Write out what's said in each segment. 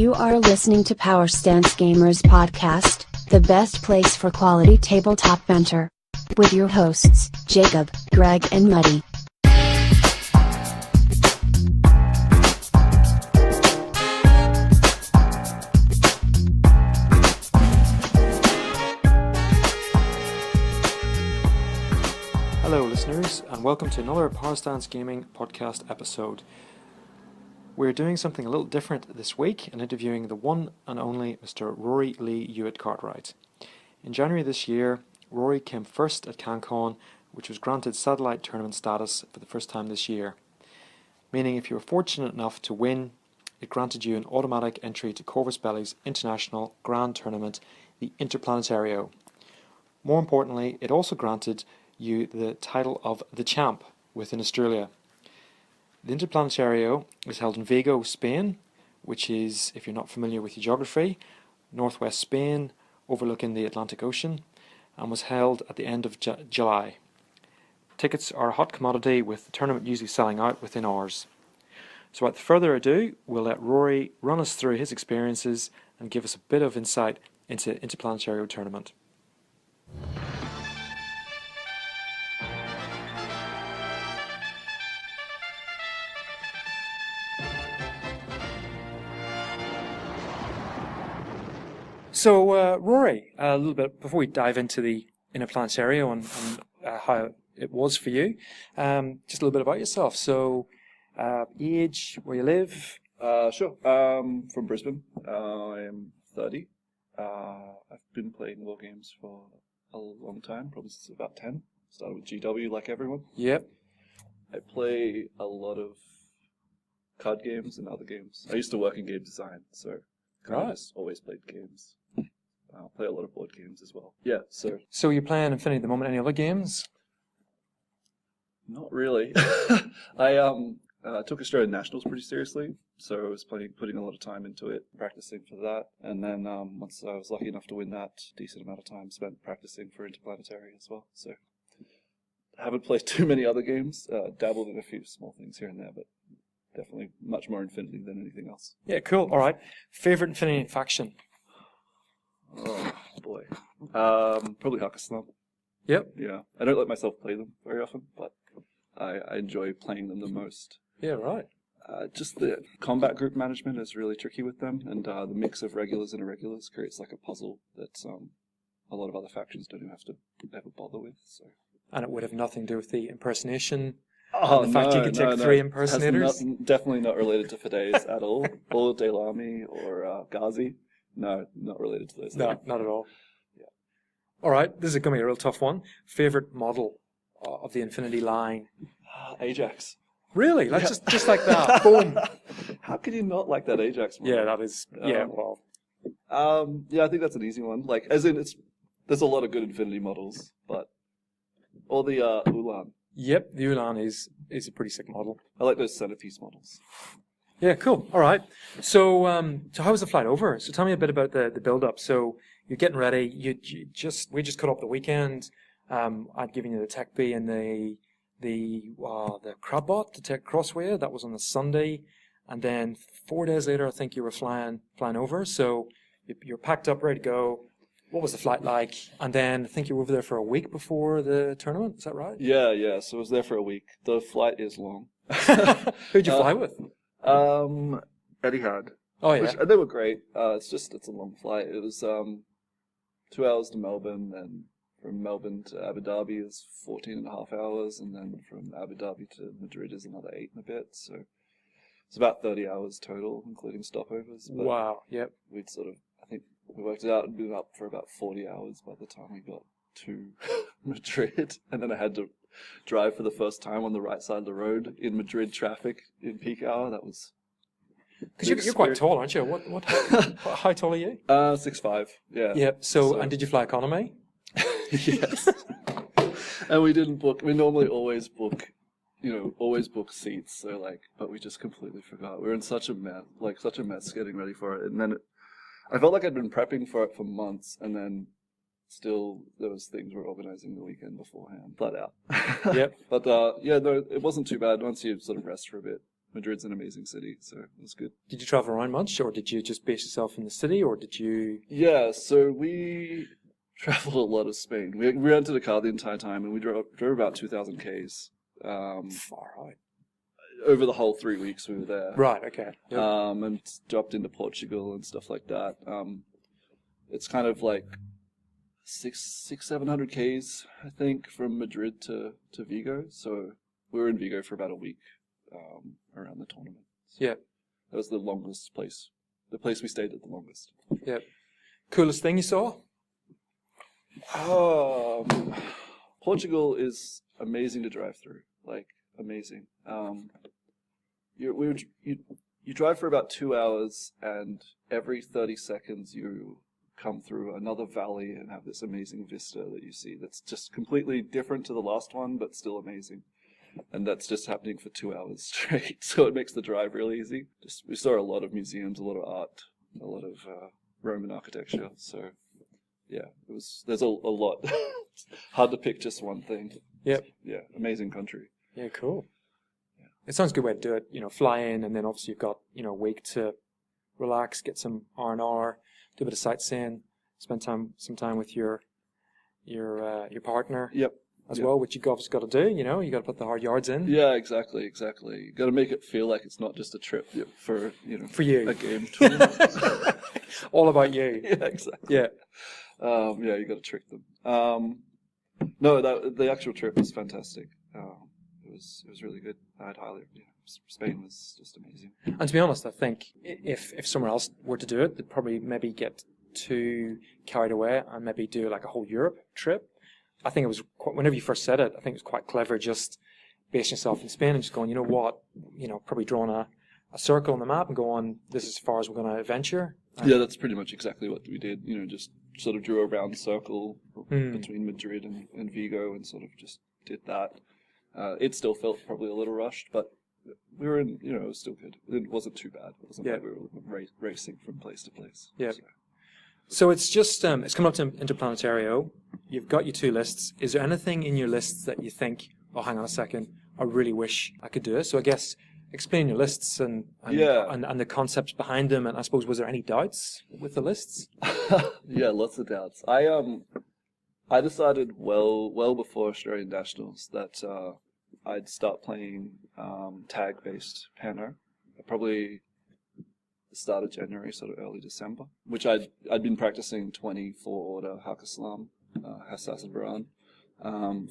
You are listening to Power Stance Gamers Podcast, the best place for quality tabletop banter. With your hosts, Jacob, Greg, and Muddy. Hello listeners, and welcome to another Power Stance Gaming Podcast episode. We're doing something a little different this week and interviewing the one and only Mr. Rory Lee Hewitt Cartwright. In January this year, Rory came first at CanCon, which was granted satellite tournament status for the first time this year, meaning if you were fortunate enough to win, it granted you an automatic entry to Corvus Belli's international grand tournament, the Interplanetario. More importantly, it also granted you the title of the champ within Australia. The Interplanetario is held in Vigo, Spain, which is, if you're not familiar with your geography, northwest Spain, overlooking the Atlantic Ocean, and was held at the end of July. Tickets are a hot commodity, with the tournament usually selling out within hours. So without further ado, we'll let Rory run us through his experiences and give us a bit of insight into Interplanetario tournament. So, Rory, a little bit before we dive into the Interplanetario and how it was for you, just a little bit about yourself. So, age, where you live? Sure. From Brisbane. I am 30. I've been playing war games for a long time, probably since about 10. Started with GW like everyone. Yep. I play a lot of card games and other games. I used to work in game design, so I just always played games. I play a lot of board games as well. Yeah, so... So you're playing Infinity at the moment. Any other games? Not really. I took Australian Nationals pretty seriously, so I was putting a lot of time into it, practicing for that. And then once I was lucky enough to win that, decent amount of time spent practicing for Interplanetario as well. So I haven't played too many other games, dabbled in a few small things here and there, but definitely much more Infinity than anything else. Yeah, cool. All right. Favorite Infinity faction? Oh, boy. Probably Hakaslam. Yep. Yeah. I don't let myself play them very often, but I enjoy playing them the most. Yeah, right. Just the combat group management is really tricky with them, and the mix of regulars and irregulars creates like a puzzle that a lot of other factions don't even have to ever bother with. So. And it would have nothing to do with the impersonation. Oh, the fact you could take three impersonators? Definitely not related to Fides at all. Or Delami or Ghazi. No, not related to those. No, not at all. Yeah. All right, this is going to be a real tough one. Favorite model of the Infinity line? Ajax. Really? Like just like that. Boom. How could you not like that Ajax model? Yeah, that is. Yeah, well. Yeah, I think that's an easy one. Like, as in, there's a lot of good Infinity models, but or the Ulan. Yep, the Ulan is a pretty sick model. I like those centerpiece models. Yeah, cool. All right. So, how was the flight over? So, tell me a bit about the build-up. So, you're getting ready. We just cut off the weekend. I'd given you the Tech B and the Crabbot to take Crossway. That was on the Sunday, and then 4 days later, I think you were flying over. So, you're packed up, ready to go. What was the flight like? And then I think you were over there for a week before the tournament. Is that right? Yeah. So I was there for a week. The flight is long. Who'd you fly with? Etihad. Oh yeah, they were great. It's a long flight. It was 2 hours to Melbourne, and from Melbourne to Abu Dhabi is 14.5 hours, and then from Abu Dhabi to Madrid is another 8 and a bit. So it's about 30 hours total, including stopovers. But wow. Yep. I think we worked it out and been up for about 40 hours by the time we got to Madrid, and then I had to drive for the first time on the right side of the road in Madrid traffic in peak hour. That was because you're quite tall, aren't you? What how tall are you? 6'5". Yeah. Yep. So, and did you fly economy? Yes. And we didn't book. We normally always book seats. So but we just completely forgot. We were in such a mess getting ready for it, and then I felt like I'd been prepping for it for months, and then still those things were organizing the weekend beforehand, flat out. Yep. But no, it wasn't too bad once you sort of rest for a bit. Madrid's an amazing city, so it was good. Did you travel around much, or did you just base yourself in the city, or did you? Yeah, so we traveled a lot of Spain. We rented a car the entire time, and we drove about 2,000 Ks. Far out. Over the whole 3 weeks we were there. Right. Okay. Yep. And dropped into Portugal and stuff like that. It's kind of like 700 Ks, I think, from Madrid to Vigo. So we were in Vigo for about a week around the tournament. So Yeah. that was the longest place. The place we stayed at the longest. Yep. Coolest thing you saw? Portugal is amazing to drive through. Like, amazing. You drive for about 2 hours, and every 30 seconds you come through another valley and have this amazing vista that you see that's just completely different to the last one, but still amazing. And that's just happening for 2 hours straight, so it makes the drive really easy. We saw a lot of museums, a lot of art, a lot of Roman architecture, so yeah, there's a lot. It's hard to pick just one thing. Yep. Yeah, amazing country. Yeah, cool. Yeah. It sounds a good way to do it. Fly in, and then obviously you've got a week to relax, get some R&R, do a bit of sightseeing, spend some time with your partner. Yep. As well, which you've obviously got to do. You got to put the hard yards in. Yeah, exactly. You got to make it feel like it's not just a trip for you, a game tournament. All about you. Yeah, exactly. Yeah. Yeah, you got to trick them. No, the actual trip was fantastic. It was really good. Spain was just amazing. And to be honest, I think if someone else were to do it, they'd probably maybe get too carried away and maybe do like a whole Europe trip. I think it was whenever you first said it, I think it was quite clever just basing yourself in Spain and just going, probably drawing a circle on the map and going, this is as far as we're going to venture. Yeah, that's pretty much exactly what we did. Just sort of drew a round circle between Madrid and Vigo and sort of just did that. It still felt probably a little rushed, but we were in, it was still good. It wasn't too bad. It wasn't like we were racing from place to place. Yeah. So it's just, it's coming up to Interplanetario. You've got your 2 lists. Is there anything in your lists that you think, oh, hang on a second, I really wish I could do it? So I guess explain your lists and the concepts behind them. And I suppose, was there any doubts with the lists? Yeah, lots of doubts. I decided well before Australian Nationals that I'd start playing tag-based Pano. Probably the start of January, sort of early December, which I'd been practicing 24 order Hakaslam, Hassas Baran,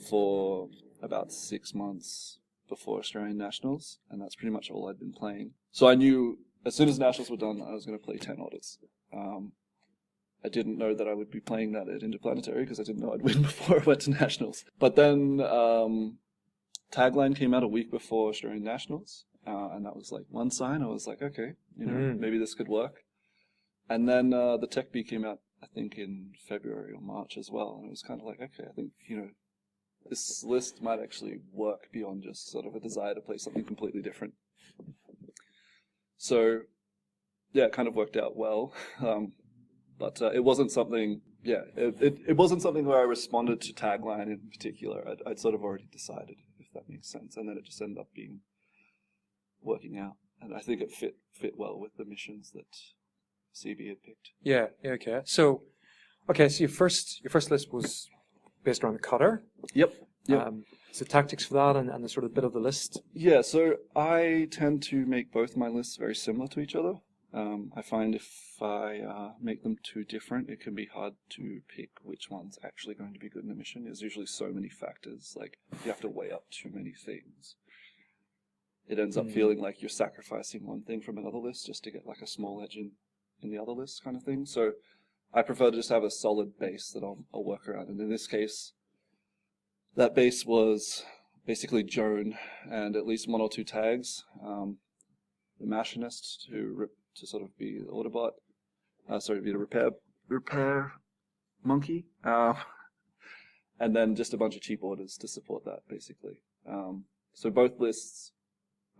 for about 6 months before Australian Nationals, and that's pretty much all I'd been playing. So I knew as soon as Nationals were done, I was going to play 10 orders. I didn't know that I would be playing that at Interplanetary because I didn't know I'd win before I went to Nationals. But then Tagline came out a week before Australian Nationals. And that was like one sign. I was like, okay, maybe this could work. And then the Tech B came out, I think, in February or March as well. And it was kind of like, okay, I think, this list might actually work beyond just sort of a desire to play something completely different. So, yeah, it kind of worked out well. But it wasn't something, it wasn't something where I responded to Tagline in particular. I'd sort of already decided, if that makes sense. And then it just ended up working out, and I think it fit well with the missions that CB had picked. Yeah. Okay. So your first list was based around the cutter. Yep. So tactics for that and the sort of bit of the list. Yeah. So I tend to make both my lists very similar to each other. I find if I make them too different, it can be hard to pick which one's actually going to be good in a mission. There's usually so many factors, like you have to weigh up too many things. It ends up feeling like you're sacrificing one thing from another list just to get like a small edge in the other list kind of thing. So I prefer to just have a solid base that I'll work around. And in this case, that base was basically Joan and at least 1 or 2 tags. The Machinist to sort of be the Autobot. Be the repair monkey. And then just a bunch of cheap orders to support that, basically. So both lists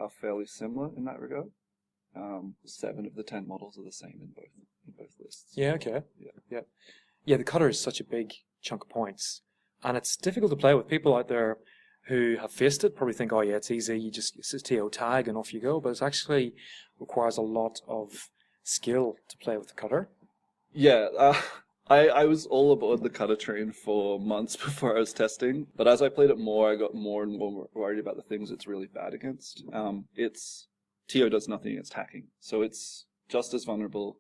are fairly similar in that regard. 7 of the 10 models are the same in both lists. Yeah, okay. Yeah, the cutter is such a big chunk of points. And it's difficult to play with people out there who have faced it probably think, oh yeah, it's easy, it's a TO tag and off you go, but it actually requires a lot of skill to play with the cutter. Yeah, I was all aboard the cutter train for months before I was testing, but as I played it more, I got more and more worried about the things it's really bad against. TO does nothing against hacking, so it's just as vulnerable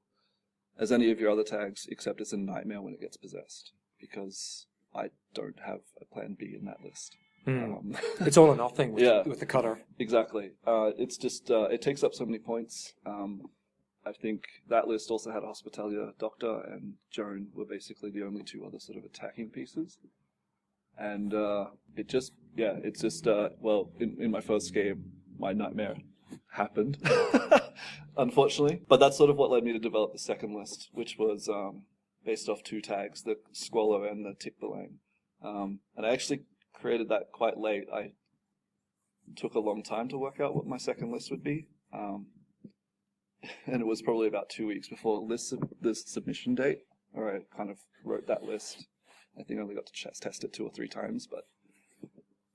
as any of your other tags, except it's a nightmare when it gets possessed, because I don't have a plan B in that list. It's all or nothing with the cutter. Exactly. It's just, it takes up so many points. I think that list also had Hospitalia Doctor and Joan were basically the only two other sort of attacking pieces. And it's just, well, in my first game, my nightmare happened, unfortunately. But that's sort of what led me to develop the second list, which was based off two tags, the Squallow and the Tickbalang. And I actually created that quite late. I took a long time to work out what my second list would be. And it was probably about 2 weeks before this submission date, where I kind of wrote that list. I think I only got to test it 2 or 3 times, but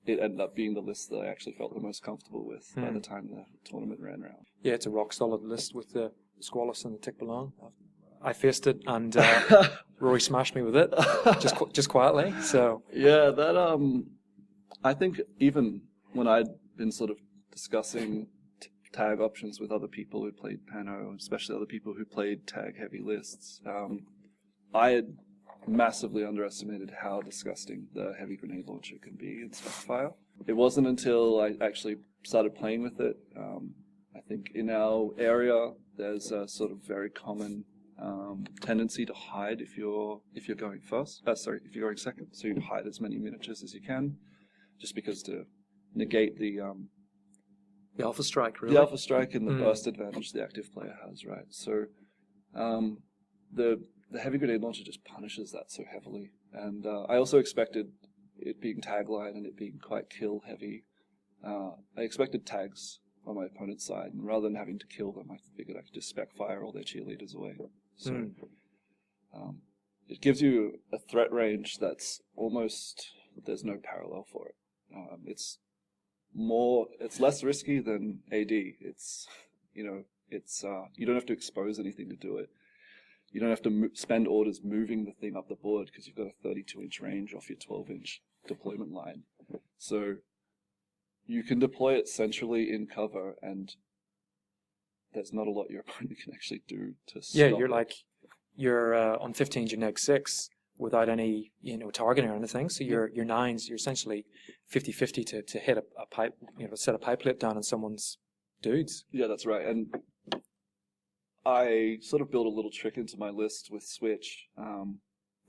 it ended up being the list that I actually felt the most comfortable with by the time the tournament ran around. Yeah, it's a rock solid list with the Squallow and the Tickbalang. I faced it, and Rory smashed me with it, just quietly. So yeah, that I think even when I'd been sort of discussing tag options with other people who played Pano, especially other people who played tag-heavy lists, I had massively underestimated how disgusting the heavy grenade launcher can be in Specfire. It wasn't until I actually started playing with it. I think in our area there's a sort of very common tendency to hide if you're going first. If you're going second, so you hide as many miniatures as you can, just because to negate the alpha strike, really. The alpha strike and the burst advantage the active player has, right? So the heavy grenade launcher just punishes that so heavily. And I also expected it being tagline and it being quite kill heavy. I expected tags on my opponent's side, and rather than having to kill them, I figured I could just spec fire all their cheerleaders away. So it gives you a threat range that's almost, there's no parallel for it. It's less risky than AD. It's, you don't have to expose anything to do it. You don't have to spend orders moving the thing up the board because you've got a 32-inch range off your 12-inch deployment line. So you can deploy it centrally in cover, and there's not a lot your opponent can actually do to stop it. You're on 15s, you neg 6 without any targeting or anything. So your 9s, you're essentially 50-50 to hit a pipe, set a pipe clip down on someone's dudes. Yeah, that's right. And I sort of built a little trick into my list with Switch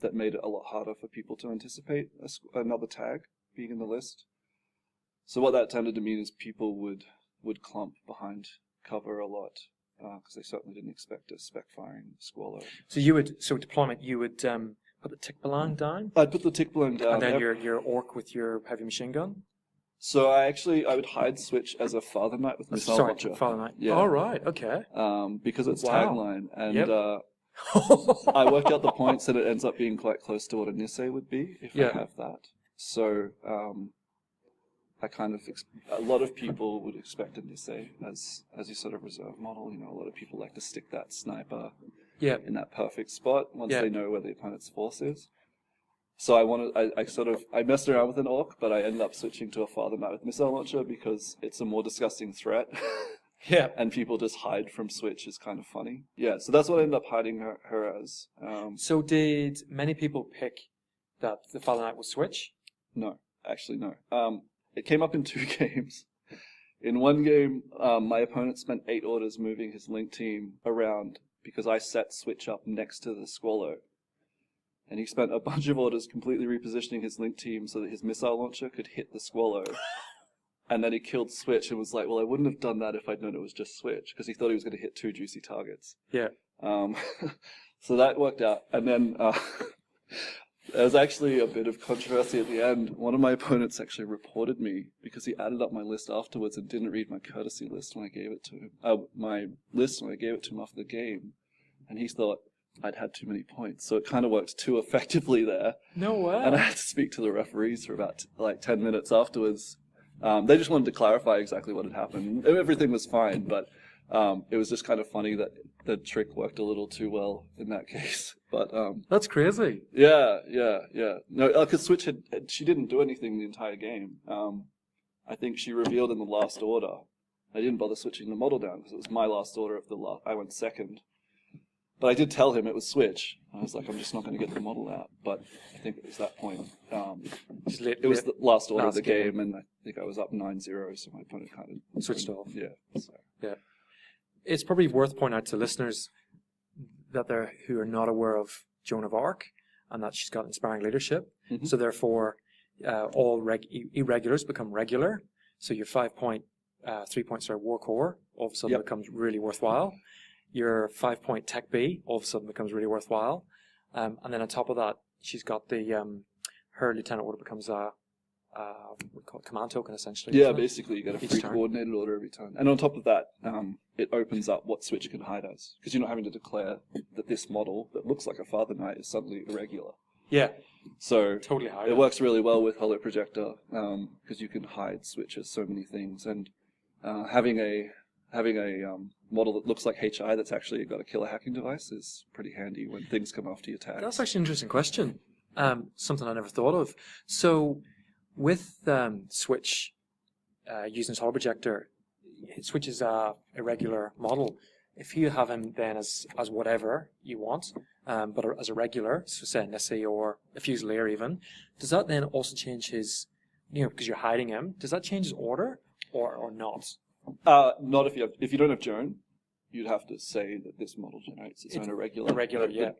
that made it a lot harder for people to anticipate another tag being in the list. So what that tended to mean is people would clump behind cover a lot because they certainly didn't expect a spec firing Squallow. So deployment, you would put the Tickbalang down? I'd put the Tickbalang down. And then your orc with your heavy machine gun? So I would hide Switch as a Father Knight with Missile Launcher. Father Knight. Yeah. Oh, right, okay. Because it's tagline, and I worked out the points, and it ends up being quite close to what a Nisei would be if I have that. So I kind of a lot of people would expect a Nisei as your sort of reserve model. A lot of people like to stick that sniper in that perfect spot once they know where the opponent's force is. So I messed around with an orc, but I ended up switching to a Father Knight with Missile Launcher because it's a more disgusting threat. Yeah. And people just hide from Switch is kind of funny. Yeah, so that's what I ended up hiding her as. So did many people pick that the Father Knight was Switch? No, actually no. It came up in 2 games. In one game, my opponent spent 8 orders moving his Link team around because I set Switch up next to the Squallow. And he spent a bunch of orders completely repositioning his Link team so that his Missile Launcher could hit the Squallow. And then he killed Switch and was like, well, I wouldn't have done that if I'd known it was just Switch, because he thought he was going to hit 2 juicy targets. Yeah. So that worked out. And then there was actually a bit of controversy at the end. One of my opponents actually reported me because he added up my list afterwards and didn't read my courtesy list when I gave it to him. My list when I gave it to him after the game. And he thought, I'd had too many points. So it kind of worked too effectively there. No way. And I had to speak to the referees for about 10 minutes afterwards. They just wanted to clarify exactly what had happened. Everything was fine, but it was just kind of funny that the trick worked a little too well in that case. But that's crazy. Yeah. No, because Switch she didn't do anything the entire game. I think she revealed in the last order. I didn't bother switching the model down because it was my last order of I went second. But I did tell him it was Switch. I was like, I'm just not going to get the model out. But I think it was that point. It was the last order of the game, and I think I was up 9-0, so my opponent kind of switched off. Yeah. So. Yeah. It's probably worth pointing out to listeners that who are not aware of Joan of Arc, and that she's got inspiring leadership. Mm-hmm. So therefore, all irregulars become regular. So your 5-point, 3-point war core all of a sudden becomes really worthwhile. Your 5-point tech B all of a sudden becomes really worthwhile. And then on top of that, she's got her lieutenant order becomes a we call it command token essentially. Yeah, basically you get a free coordinated order every turn. And on top of that, it opens up what Switch can hide as. Because you're not having to declare that this model that looks like a Father Knight is suddenly irregular. Yeah. So totally hide it works really well with Holo Projector because you can hide Switch as so many things. And having a model that looks like HI that's actually got a killer hacking device is pretty handy when things come after your tags. That's actually an interesting question. Something I never thought of. So with Switch using its Holo Projector, Switch is a irregular model. If you have him then as whatever you want, but as a regular, so say an SE or a Fusilier even, does that then also change his, because you're hiding him, does that change his order or not? Not if you don't have Joan, you'd have to say that this model generates its own irregular. Irregular, yeah.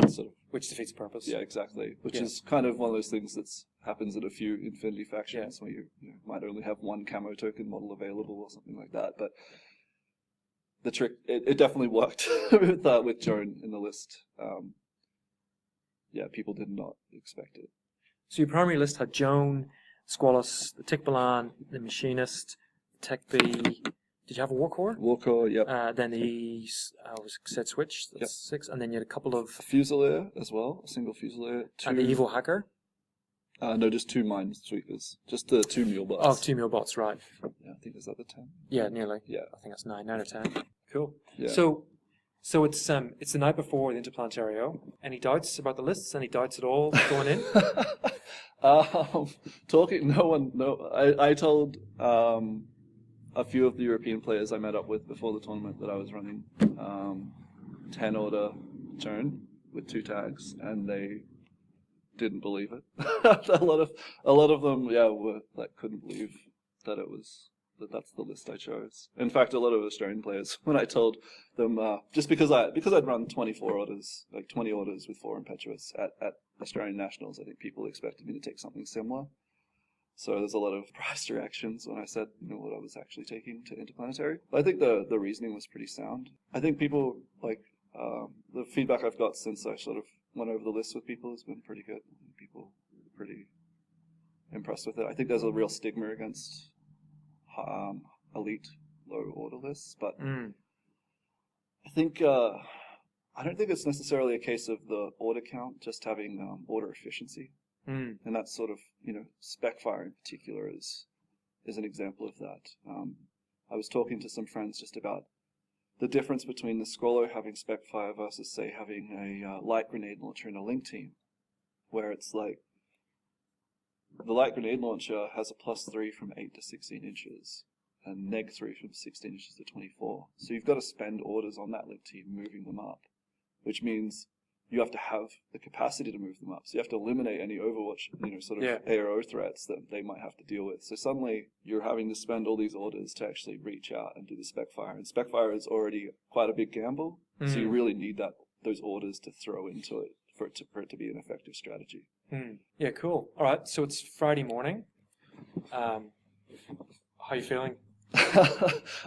Sort of, which defeats the purpose. Yeah, exactly. Which is kind of one of those things that happens at a few Infinity factions where you might only have one camo token model available or something like that. But the trick, it definitely worked with Joan in the list. People did not expect it. So your primary list had Joan, Squalus, the Tikbalan, the Machinist, Tech B. Did you have a Warcore? Warcore, yep. Then the said Switch, that's 6, and then you had a couple of a Fusilier as well, a single Fusilier. And the Evil Hacker? No, just 2 Minesweepers. Just the 2 Mulebots. Oh, 2 Mulebots, right. Yeah, I think is that the 10? Yeah, nearly. Yeah. I think that's 9 or 10. Cool. Yeah. So it's the night before the Interplanetario. Any doubts about the lists? Any doubts at all going in? I told a few of the European players I met up with before the tournament that I was running 10 order Joan with 2 tags, and they didn't believe it. a lot of them were couldn't believe that that's the list I chose. In fact, a lot of Australian players, when I told them just because I'd run 24 orders, 20 orders with 4 Impetuous at Australian Nationals, I think people expected me to take something similar. So there's a lot of surprised reactions when I said what I was actually taking to Interplanetary. But I think the reasoning was pretty sound. I think people the feedback I've got since I sort of went over the list with people has been pretty good. People are pretty impressed with it. I think there's a real stigma against elite low order lists, but I think I don't think it's necessarily a case of the order count, just having order efficiency. And that sort of, Specfire in particular is an example of that. I was talking to some friends just about the difference between the Scrollo having Specfire versus, say, having a light grenade launcher in a link team, where it's like the light grenade launcher has a +3 from 8 to 16 inches and -3 from 16 inches to 24. So you've got to spend orders on that link team moving them up, which means you have to have the capacity to move them up. So you have to eliminate any Overwatch, ARO threats that they might have to deal with. So suddenly you're having to spend all these orders to actually reach out and do the Specfire. And Specfire is already quite a big gamble. So you really need those orders to throw into it for it to be an effective strategy. Yeah, cool. All right, so it's Friday morning. How are you feeling?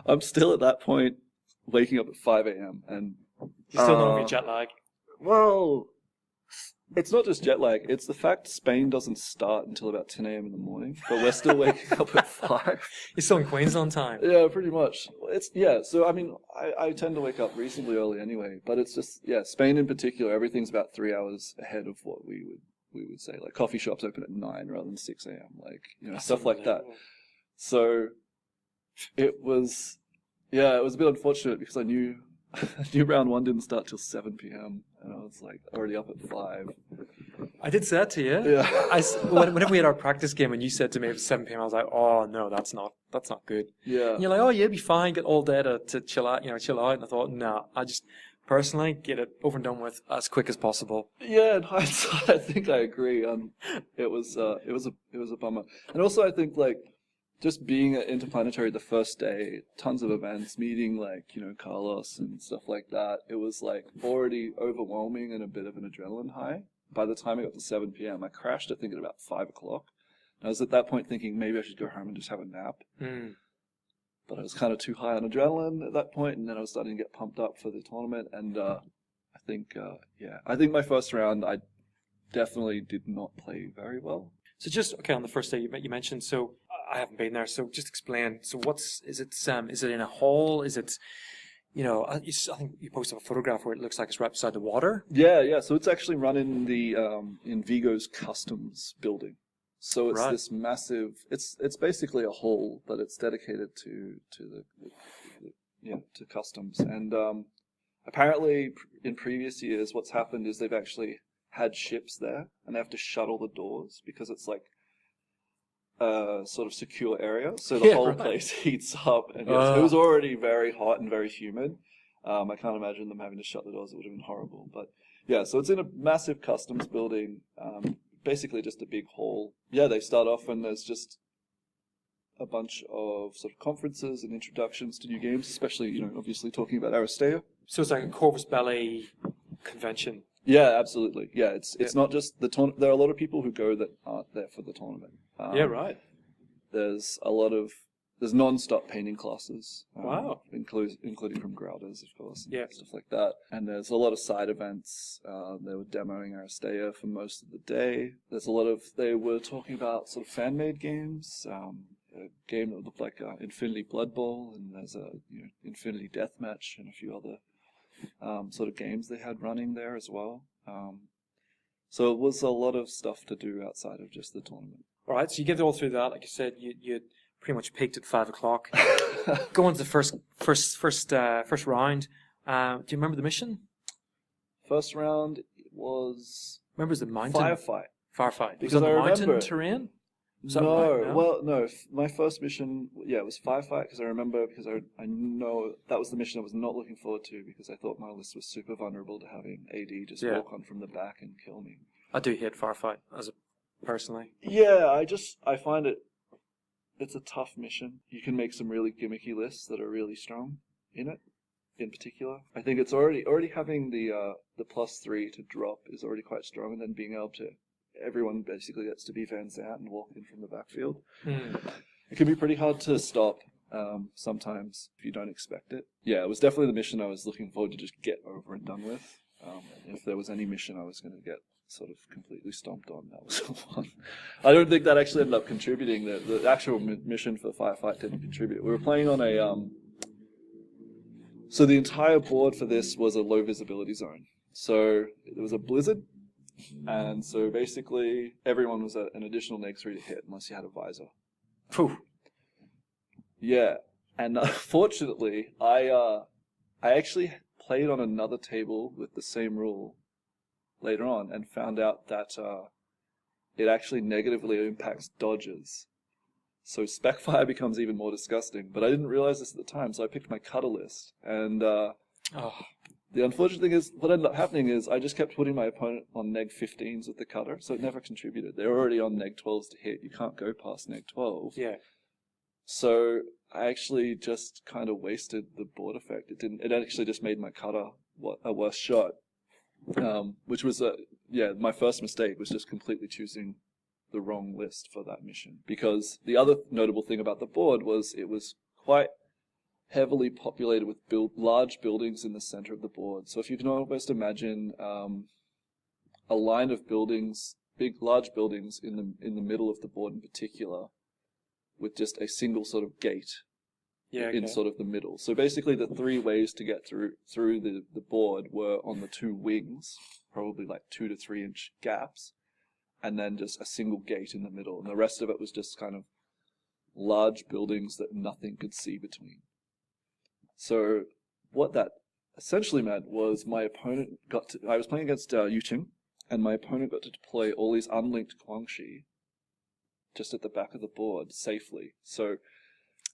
I'm still at that point, waking up at 5 a.m. and you still don't have your jet lag. Well, It's not just jet lag, it's the fact Spain doesn't start until about 10 a.m. in the morning, but we're still waking up at 5. You're still in Queensland time. Yeah, pretty much. So I mean, I tend to wake up reasonably early anyway, but it's just, Spain in particular, everything's about 3 hours ahead of what we would say. Like, coffee shops open at 9 rather than 6 a.m., like, That's stuff like that. So it was a bit unfortunate because I knew round 1 didn't start till 7 p.m. and I was like already up at 5. I did say that to you. Yeah. Whenever we had our practice game and you said to me it was 7 p.m., I was like, oh no, that's not good. Yeah. And you're like, oh yeah, it'll be fine, get all day to chill out, chill out. And I thought, no, I just personally get it over and done with as quick as possible. Yeah, in hindsight, I think I agree. It was a bummer, and also I think like just being at Interplanetary the first day, tons of events, meeting like Carlos and stuff like that. It was like already overwhelming and a bit of an adrenaline high. By the time it got to 7 p.m., I crashed I think at about 5 o'clock. I was at that point thinking maybe I should go home and just have a nap. But I was kind of too high on adrenaline at that point, and then I was starting to get pumped up for the tournament. And I think my first round I definitely did not play very well. So just on the first day you mentioned. So I haven't been there. So just explain. So is it in a hall? Is it I think you posted a photograph where it looks like it's right beside the water. Yeah. So it's actually run in the in Vigo's customs building. So it's this massive. It's basically a hall, but it's dedicated to customs. And apparently, in previous years, what's happened is they've actually had ships there, and they have to shuttle the doors because it's like a sort of secure area. So the whole place heats up, and it was already very hot and very humid. I can't imagine them having to shut the doors. It would have been horrible. But yeah, so it's in a massive customs building. Basically just a big hall. Yeah, they start off and there's just a bunch of sort of conferences and introductions to new games, especially, obviously talking about Aristea. So it's like a Corvus Belli convention. Yeah, absolutely. Yeah, it's not just the tournament. There are a lot of people who go that aren't there for the tournament. There's there's non-stop painting classes. Wow. Including from Grouders, of course. And stuff like that. And there's a lot of side events. They were demoing Aristea for most of the day. They were talking about sort of fan-made games. A game that looked like Infinity Blood Bowl, and there's a Infinity Deathmatch and a few other sort of games they had running there as well. So it was a lot of stuff to do outside of just the tournament. All right, so you get all through that. Like you said, you pretty much peaked at 5 o'clock. Go on to the first round. Do you remember the mission? First round was... Remember the mountain? Firefight. Because was it the I mountain remember... terrain? No. My first mission, it was firefight because I remember, because I know that was the mission I was not looking forward to because I thought my list was super vulnerable to having AD just walk on from the back and kill me. I do hate firefight personally. Yeah, I find it's a tough mission. You can make some really gimmicky lists that are really strong in it. In particular, I think it's already having the +3 to drop is already quite strong, and then being able to. Everyone basically gets to be Van Zandt and walk in from the backfield. It can be pretty hard to stop sometimes if you don't expect it. Yeah, it was definitely the mission I was looking forward to just get over and done with. If there was any mission I was going to get sort of completely stomped on, that was the one. I don't think that actually ended up contributing. The actual mission for Firefight didn't contribute. We were playing on a... So the entire board for this was a low visibility zone. So there was a blizzard. And so basically, everyone was at an additional -3 to hit unless you had a visor. Phew. Yeah, and fortunately, I actually played on another table with the same rule later on and found out that it actually negatively impacts dodges. So Specfire becomes even more disgusting. But I didn't realize this at the time, so I picked my cutter list. And the unfortunate thing is, what ended up happening is I just kept putting my opponent on -15s with the cutter, so it never contributed. They're already on -12s to hit. You can't go past -12. Yeah. So I actually just kind of wasted the board effect. It actually just made my cutter a worse shot. Which was my first mistake was just completely choosing the wrong list for that mission. Because the other notable thing about the board was it was quite heavily populated with large buildings in the center of the board. So if you can almost imagine a line of buildings, large buildings in the middle of the board in particular, with just a single sort of gate in sort of the middle. So basically the three ways to get through the board were on the two wings, probably like 2 to 3 inch gaps, and then just a single gate in the middle. And the rest of it was just kind of large buildings that nothing could see between. So what that essentially meant was my opponent I was playing against Yuching, and my opponent got to deploy all these unlinked Guangxi just at the back of the board safely. So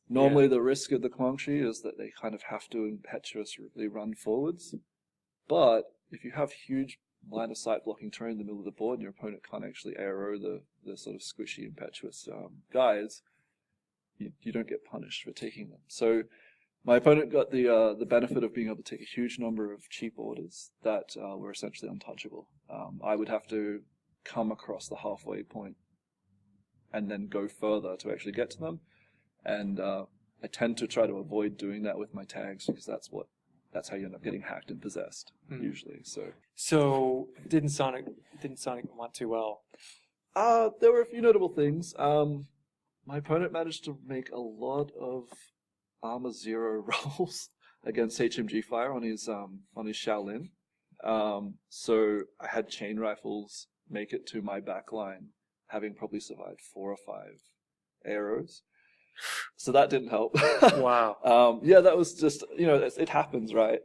normally the risk of the Guangxi is that they kind of have to impetuously run forwards. But if you have huge line of sight blocking terrain in the middle of the board and your opponent can't actually ARO the sort of squishy, impetuous guys, you don't get punished for taking them. So my opponent got the benefit of being able to take a huge number of cheap orders that were essentially untouchable. I would have to come across the halfway point and then go further to actually get to them. And I tend to try to avoid doing that with my tags because that's how you end up getting hacked and possessed usually. So didn't Sonic want too well? There were a few notable things. My opponent managed to make a lot of Armor 0 rolls against HMG fire on his Shaolin. So I had chain rifles make it to my back line, having probably survived 4 or 5 arrows. So that didn't help. Wow. Yeah, that was just, it happens, right?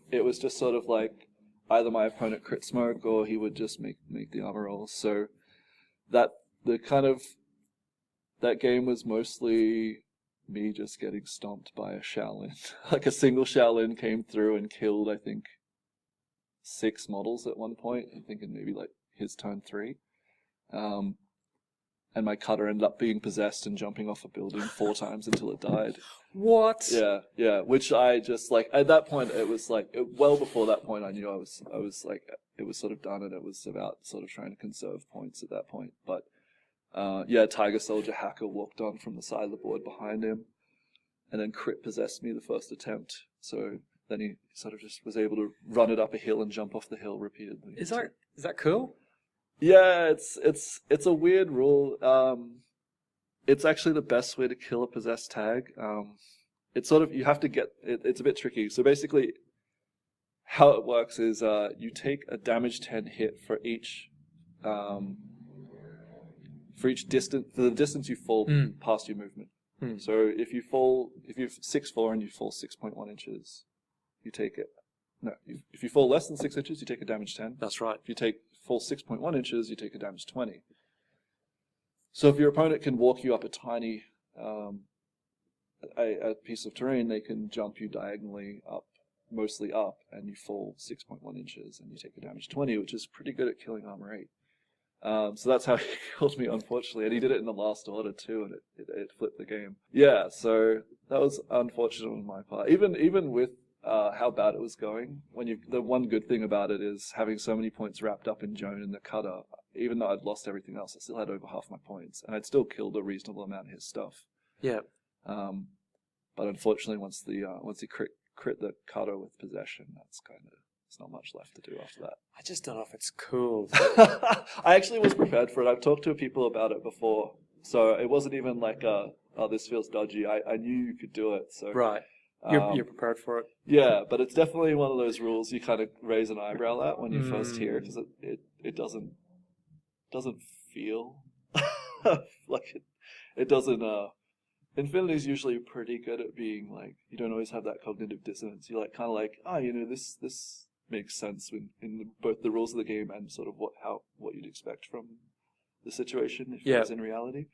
It was just sort of like either my opponent crit smoke or he would just make the armor rolls. So that game was mostly me just getting stomped by a Shaolin. Like a single Shaolin came through and killed, I think, 6 models at one point. I think in maybe like his turn 3. And my cutter ended up being possessed and jumping off a building 4 times until it died. What? Yeah. Which I just like at that point it was like well before that point I knew I was like it was sort of done and it was about sort of trying to conserve points at that point. But Tiger Soldier Hacker walked on from the side of the board behind him, and then crit possessed me the first attempt. So then he sort of just was able to run it up a hill and jump off the hill repeatedly. Is that cool? Yeah, it's a weird rule. It's actually the best way to kill a possessed tag. It's sort of, you have to get, it's a bit tricky. So basically, how it works is you take a damage 10 hit for each distance, for the distance you fall past your movement. So if you've 6'4" and you fall 6.1 inches, you take it. No, if you fall less than 6 inches, you take a damage 10. That's right. If you fall 6.1 inches, you take a damage 20. So if your opponent can walk you up a tiny a piece of terrain, they can jump you diagonally up, mostly up, and you fall 6.1 inches, and you take a damage 20, which is pretty good at killing armor 8. So that's how he killed me, unfortunately, and he did it in the last order too, and it flipped the game. Yeah, so that was unfortunate on my part. Even with how bad it was going, the one good thing about it is having so many points wrapped up in Joan and the cutter. Even though I'd lost everything else, I still had over half my points, and I'd still killed a reasonable amount of his stuff. Yeah. But unfortunately, once he crit the cutter with possession, there's not much left to do after that. I just don't know if it's cool. I actually was prepared for it. I've talked to people about it before, so it wasn't even like this feels dodgy. I knew you could do it. So right. You're prepared for it. Yeah, but it's definitely one of those rules you kind of raise an eyebrow at when you first hear it, because it doesn't feel like it doesn't. Infinity's usually pretty good at being like, you don't always have that cognitive dissonance. You're like kind of like, this makes sense in both the rules of the game and sort of what you'd expect from the situation if it was in reality.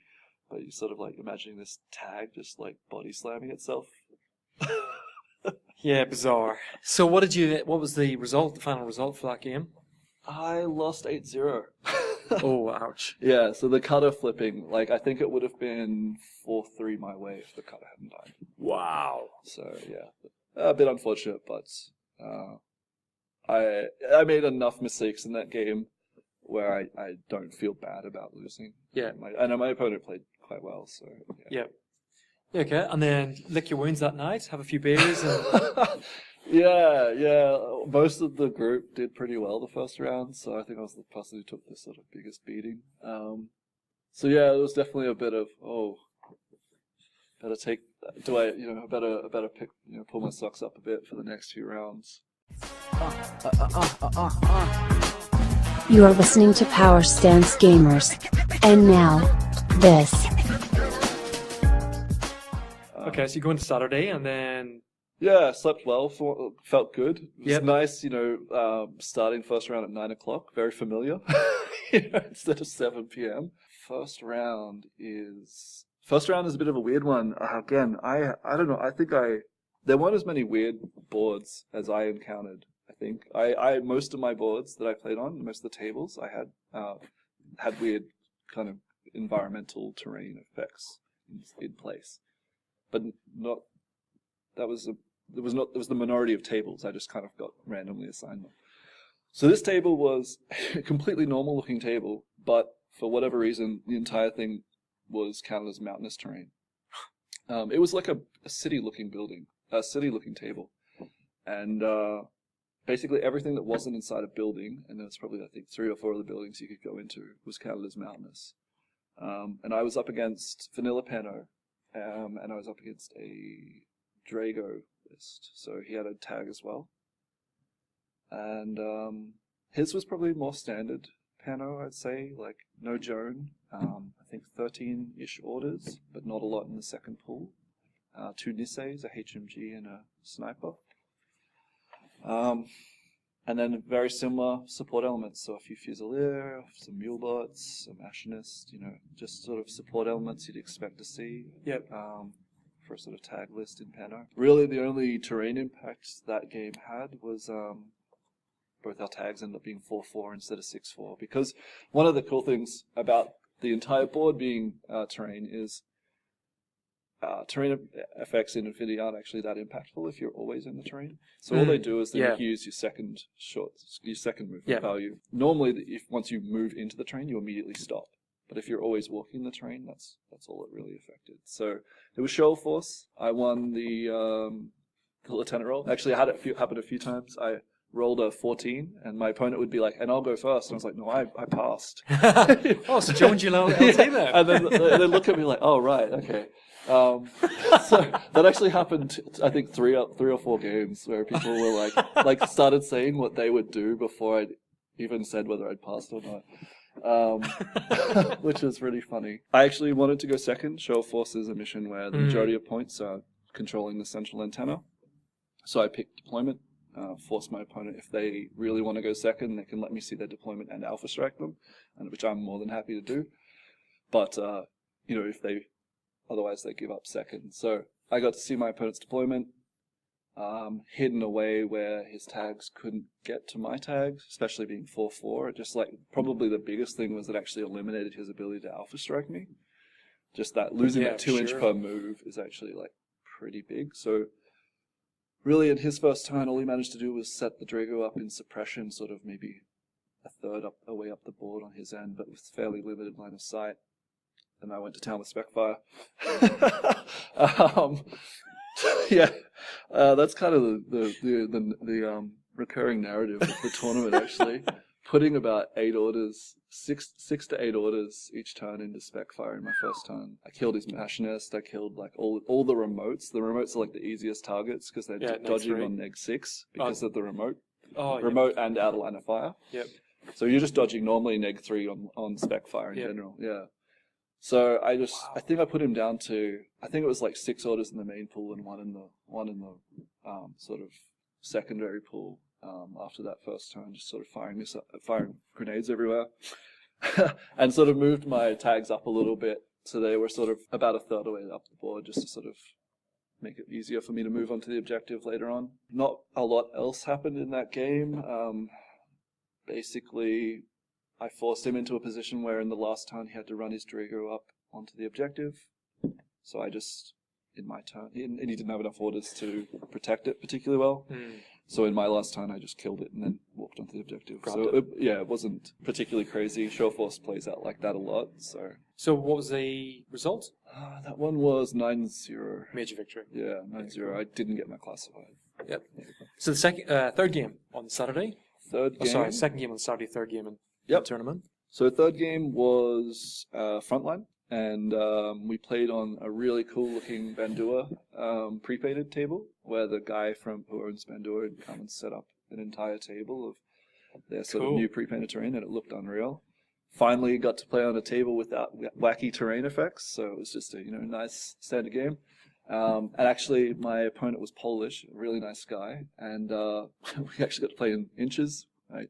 But you sort of like imagining this tag just like body slamming itself. Yeah, bizarre. So what was the final result for that game? I lost 8-0. Oh, ouch. Yeah, so the cutter flipping, like I think it would have been 4-3 my way if the cutter hadn't died. Wow. So yeah, a bit unfortunate, but I made enough mistakes in that game where I don't feel bad about losing. Yeah. I know my opponent played quite well, so yeah. Okay, and then lick your wounds that night, have a few beers, and Yeah. Most of the group did pretty well the first round, so I think I was the person who took the sort of biggest beating. So yeah, it was definitely a bit of better take. Do I better pick pull my socks up a bit for the next few rounds. You are listening to Power Stance Gamers, and now this. Okay, so you go into Saturday and then. Yeah, I slept well. Felt good. It was Yep. nice, starting first round at 9 o'clock. Very familiar, instead of 7 p.m. First round is a bit of a weird one. Again, I don't know. I think there weren't as many weird boards as I encountered. I think most of my boards that I played on, most of the tables I had weird kind of environmental terrain effects in place, but not. That was the minority of tables. I just kind of got randomly assigned them. So this table was a completely normal looking table, but for whatever reason, the entire thing was counted as mountainous terrain. It was like a city looking table, and basically everything that wasn't inside a building, and there was probably I think 3 or 4 other buildings you could go into, was counted as mountainous. And I was up against Vanilla Pano, and I was up against a Drago list, so he had a tag as well, and his was probably more standard Pano, I'd say, like no Joan, I think 13-ish orders, but not a lot in the second pool, 2 Nisseis, a HMG and a sniper, and then very similar support elements, so a few Fusilier, some Mulebots, some Machinist, just sort of support elements you'd expect to see. Yep. For a sort of tag list in Pano. Really, the only terrain impact that game had was both our tags ended up being 4-4 instead of 6-4. Because one of the cool things about the entire board being terrain is terrain effects in Infinity aren't actually that impactful if you're always in the terrain. So all they do is they make you use your second movement value. Normally, once you move into the terrain, you immediately stop. But if you're always walking the terrain, that's all it really affected. So it was show force. I won the lieutenant roll. Actually, I had it happen a few times. I rolled a 14, and my opponent would be like, "And I'll go first." And I was like, "No, I passed." Oh, so joined your LT there. And then they look at me like, "Oh, right, okay." So that actually happened, I think, 3 or 4 games where people were like started saying what they would do before I'd even said whether I'd passed or not. Which was really funny. I actually wanted to go second. Show of Force is a mission where the majority of points are controlling the central antenna. So I picked deployment, force my opponent, if they really want to go second, they can let me see their deployment and alpha strike them, which I'm more than happy to do. But, if otherwise they give up second. So I got to see my opponent's deployment, hidden away where his tags couldn't get to my tags, especially being 4-4. Just probably the biggest thing was it actually eliminated his ability to alpha strike me. Just that losing that 2-inch per move is actually pretty big. So really in his first turn, all he managed to do was set the Drago up in suppression, sort of maybe a third away up the board on his end, but with fairly limited line of sight. And I went to town with Specfire. That's kind of the recurring narrative of the tournament. Actually, putting about 8 orders, 6 to 8 orders each turn into Specfire in my first turn. I killed his Machinist. I killed all the remotes. The remotes are the easiest targets because they're dodging on neg 6 because of the remote. Remote and out of line of fire. Yep. So you're just dodging normally neg 3 on Specfire in general. Yeah. So I think I put him down to, I think it was 6 orders in the main pool and one in the sort of secondary pool. After that first turn, just sort of firing grenades everywhere, and sort of moved my tags up a little bit, so they were sort of about a third away up the board, just to sort of make it easier for me to move on to the objective later on. Not a lot else happened in that game. Basically, I forced him into a position where in the last turn he had to run his Drago up onto the objective. So I just, in my turn, and he didn't have enough orders to protect it particularly well. So in my last turn I just killed it and then walked onto the objective. It wasn't particularly crazy. Show Force plays out like that a lot. So what was the result? That one was 9-0. Major victory. Yeah, 9-0. I didn't get my classified. Yep. So the third game on Saturday. Second game on Saturday, third game in the tournament. So third game was Frontline, and we played on a really cool-looking Bandura pre-painted table, where the guy who owns Bandura had come and set up an entire table of their sort of new pre-painted terrain, and it looked unreal. Finally got to play on a table without wacky terrain effects, so it was just a nice standard game. And actually, my opponent was Polish, a really nice guy, and we actually got to play in inches, right?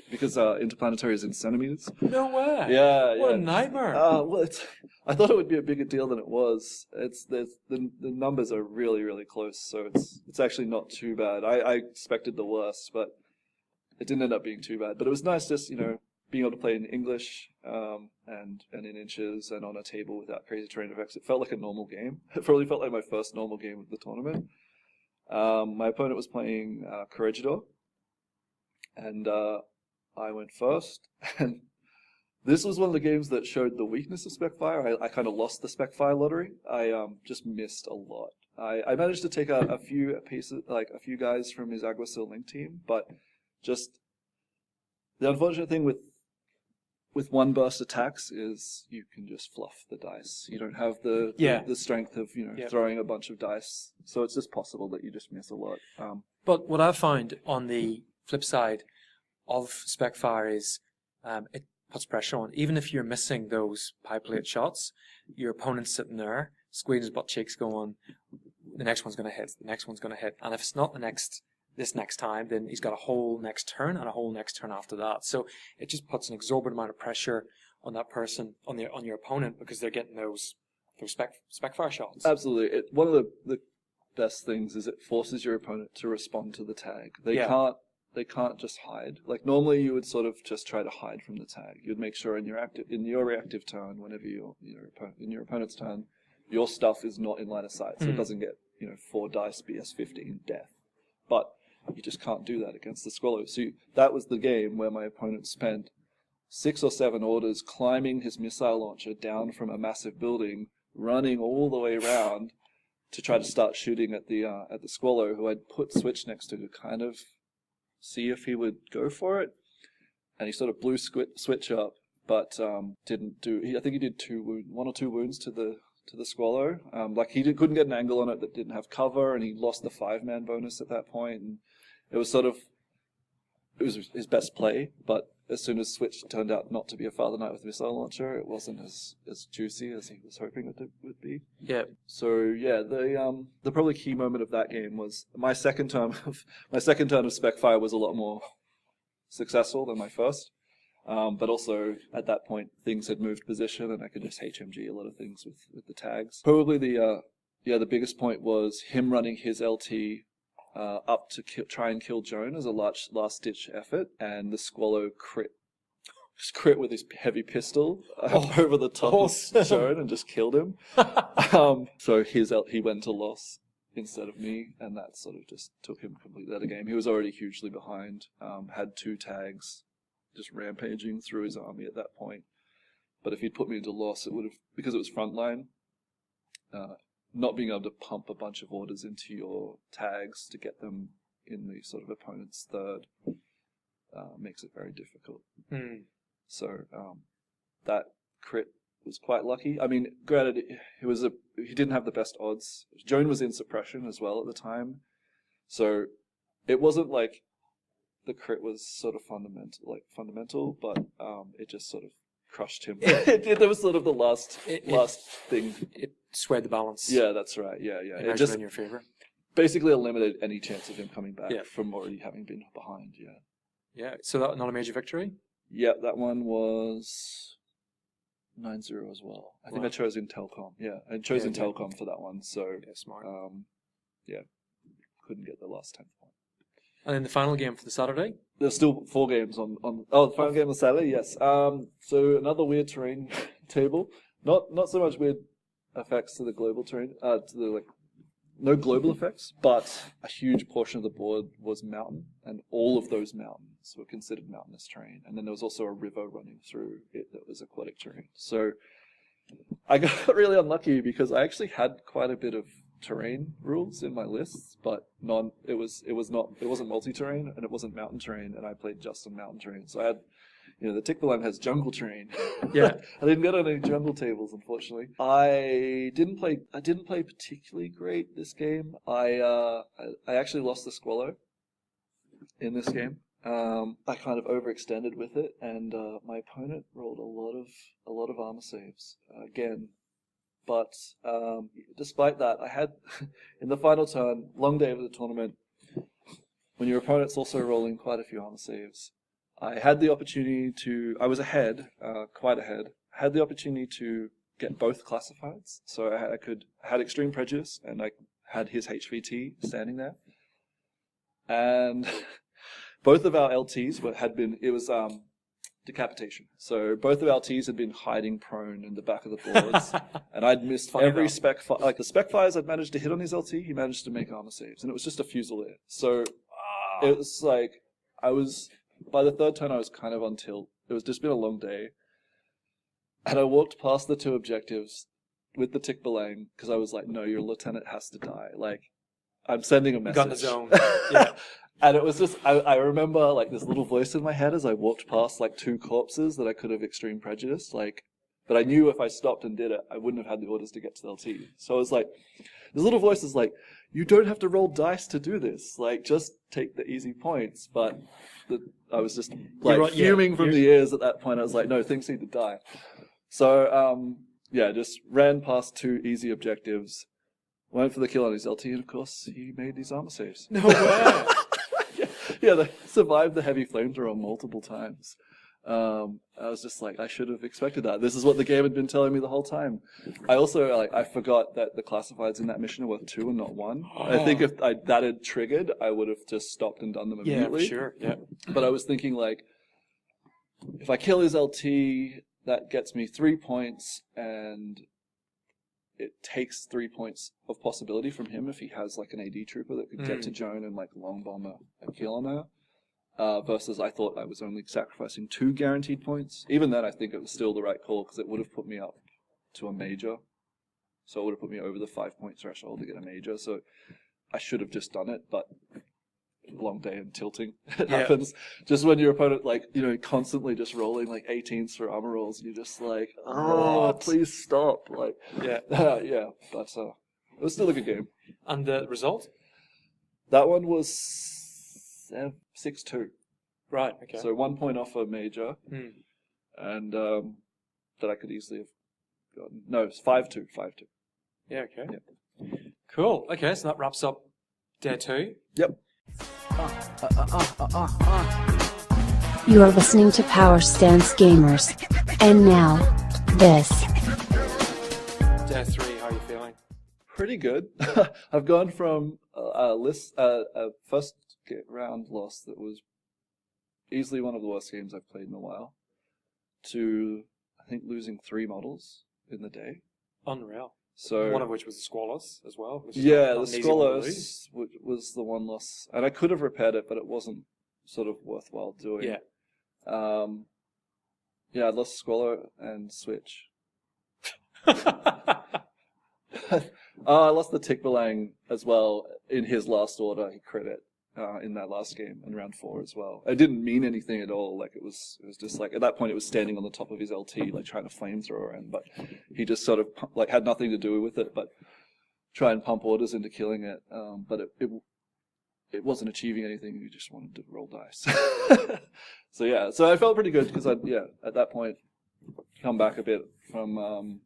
Because Interplanetario is in centimeters. No way! Yeah, what a nightmare! Well, I thought it would be a bigger deal than it was. The numbers are really, really close, so it's actually not too bad. I expected the worst, but it didn't end up being too bad. But it was nice, just being able to play in English and in inches and on a table without crazy terrain effects. It felt like a normal game. It probably felt like my first normal game of the tournament. My opponent was playing Corregidor, and I went first. And this was one of the games that showed the weakness of Specfire. I kind of lost the Specfire lottery. I just missed a lot. I managed to take out a few pieces, like a few guys from his Aguasil Link team, but just the unfortunate thing with one burst attacks is you can just fluff the dice. You don't have the strength of throwing a bunch of dice, so it's just possible that you just miss a lot. But what I've found on the flip side of Specfire is it puts pressure on. Even if you're missing those pie plate shots, your opponent's sitting there, squeezing his butt cheeks, going, the next one's going to hit, the next one's going to hit, and if it's not this next time, then he's got a whole next turn and a whole next turn after that. So it just puts an exorbitant amount of pressure on that person, on your opponent, because they're getting those Specfire shots. Absolutely. One of the best things is it forces your opponent to respond to the tag. They can't just hide. Like normally you would sort of just try to hide from the tag. You'd make sure in your reactive turn, whenever in your opponent's turn, your stuff is not in line of sight, so it doesn't get 4 dice BS15 death. But you just can't do that against the Squallow. So that was the game where my opponent spent 6 or 7 orders climbing his missile launcher down from a massive building, running all the way around to try to start shooting at the Squallow, who I'd put Switch next to kind of see if he would go for it. And he sort of blew Switch up, but didn't do. I think he did 1 or 2 wounds to the Squallow. Couldn't get an angle on it that didn't have cover, and he lost the 5-man bonus at that point. And it was his best play, but as soon as Switch turned out not to be a Father Knight with a missile launcher, it wasn't as juicy as he was hoping it would be. Yeah. So yeah, the probably key moment of that game was my second turn of Specfire was a lot more successful than my first. But also, at that point, things had moved position, and I could just HMG a lot of things with the tags. Probably the biggest point was him running his LT up to try and kill Joan as a last-ditch effort, and the Squallow crit with his heavy pistol over the top of Joan and just killed him. So he went to loss instead of me, and that sort of just took him completely out of the game. He was already hugely behind, had 2 tags, just rampaging through his army at that point. But if he'd put me into loss, it would have, because it was frontline, not being able to pump a bunch of orders into your tags to get them in the sort of opponent's third makes it very difficult. So that crit was quite lucky. I mean, granted, he didn't have the best odds. Joan was in suppression as well at the time, so it wasn't like the crit was sort of fundamental, but it just sort of crushed him. There was sort of the last thing. It swayed the balance. Yeah, that's right. Yeah. It just in your favor. Basically eliminated any chance of him coming back from already having been behind. Yeah. Yeah. So that not a major victory. Yeah, that one was 9-0 as well. I think I chose Intelcom. Yeah, I chose Intelcom for that one. So smart. Couldn't get the last 10th point. And then the final game for the Saturday? There's still 4 games on the final game on Saturday, yes. So another weird terrain table. Not so much weird effects to the global terrain, no global effects, but a huge portion of the board was mountain, and all of those mountains were considered mountainous terrain. And then there was also a river running through it that was aquatic terrain. So I got really unlucky because I actually had quite a bit of terrain rules in my lists, but it wasn't multi-terrain and it wasn't mountain terrain, and I played just on mountain terrain. So I had, the Tickbalang has jungle terrain. Yeah. I didn't get on any jungle tables, unfortunately. I didn't play particularly great this game. I actually lost the Squallow in this game. I kind of overextended with it, and my opponent rolled a lot of armor saves again. But despite that, I had in the final turn, long day of the tournament, when your opponent's also rolling quite a few armor saves, I had the opportunity to. I was ahead, quite ahead. I had the opportunity to get both classifieds, so I had extreme prejudice, and I had his HVT standing there, and both of our LTs was decapitation. So both of our Ts had been hiding prone in the back of the boards, and I'd missed every spec fire. Like the spec fires I'd managed to hit on his LT, he managed to make armor saves, and it was just a Fusilier. So it was like by the third turn I was kind of on tilt. It was just been a long day, and I walked past the two objectives with the Tickbalang because I was like, no, your lieutenant has to die. Like, I'm sending a message. Got in the zone. Yeah. And it was just, I remember like this little voice in my head as I walked past like two corpses that I could have extreme prejudiced, but I knew if I stopped and did it, I wouldn't have had the orders to get to the LT. So I was like, this little voice is like, you don't have to roll dice to do this. Like, just take the easy points. But I was just like fuming from the ears at that point. I was like, no, things need to die. So, just ran past two easy objectives, went for the kill on his LT, and of course, he made these armor saves. No way! Yeah, they survived the heavy flamethrower multiple times. I was just like, I should have expected that. This is what the game had been telling me the whole time. I also, I forgot that the classifieds in that mission are worth 2 and not 1. Oh. I think if that had triggered, I would have just stopped and done them immediately. Yeah, sure, yeah. But I was thinking, like, if I kill his LT, that gets me 3 points, and it takes 3 points of possibility from him if he has like an AD trooper that could get to Joan and like long bomber a kill on her. Versus I thought I was only sacrificing 2 guaranteed points. Even then, I think it was still the right call because it would have put me up to a major. So it would have put me over the 5-point threshold to get a major. So I should have just done it, but long day and tilting. It happens just when your opponent, constantly just rolling like 18s for armor rolls, and you're just like, oh, please stop. Like, but it was still a good game. And the result? That one was 6-2. Right, okay. So 1 point off a major, and that I could easily have gotten. No, it's 5-2. Yeah, okay. Yep. Cool. Okay, so that wraps up day 2. Yep. You are listening to Power Stance Gamers. And now, this. Day 3, how are you feeling? Pretty good. I've gone from a first round loss that was easily one of the worst games I've played in a while to, I think, losing 3 models in the day. Unreal. So one of which was the Squallows as well. The Squallows was the one loss, and I could have repaired it, but it wasn't sort of worthwhile doing. Yeah. I lost Squallow and Switch. I lost the Tickbalang as well in his last order. He crit it in that last game in round 4 as well. It didn't mean anything at all. Like it was just like at that point it was standing on the top of his LT, like trying to flamethrower in. But he just sort of like had nothing to do with it, but try and pump orders into killing it. But it wasn't achieving anything. He just wanted to roll dice. So I felt pretty good because at that point come back a bit from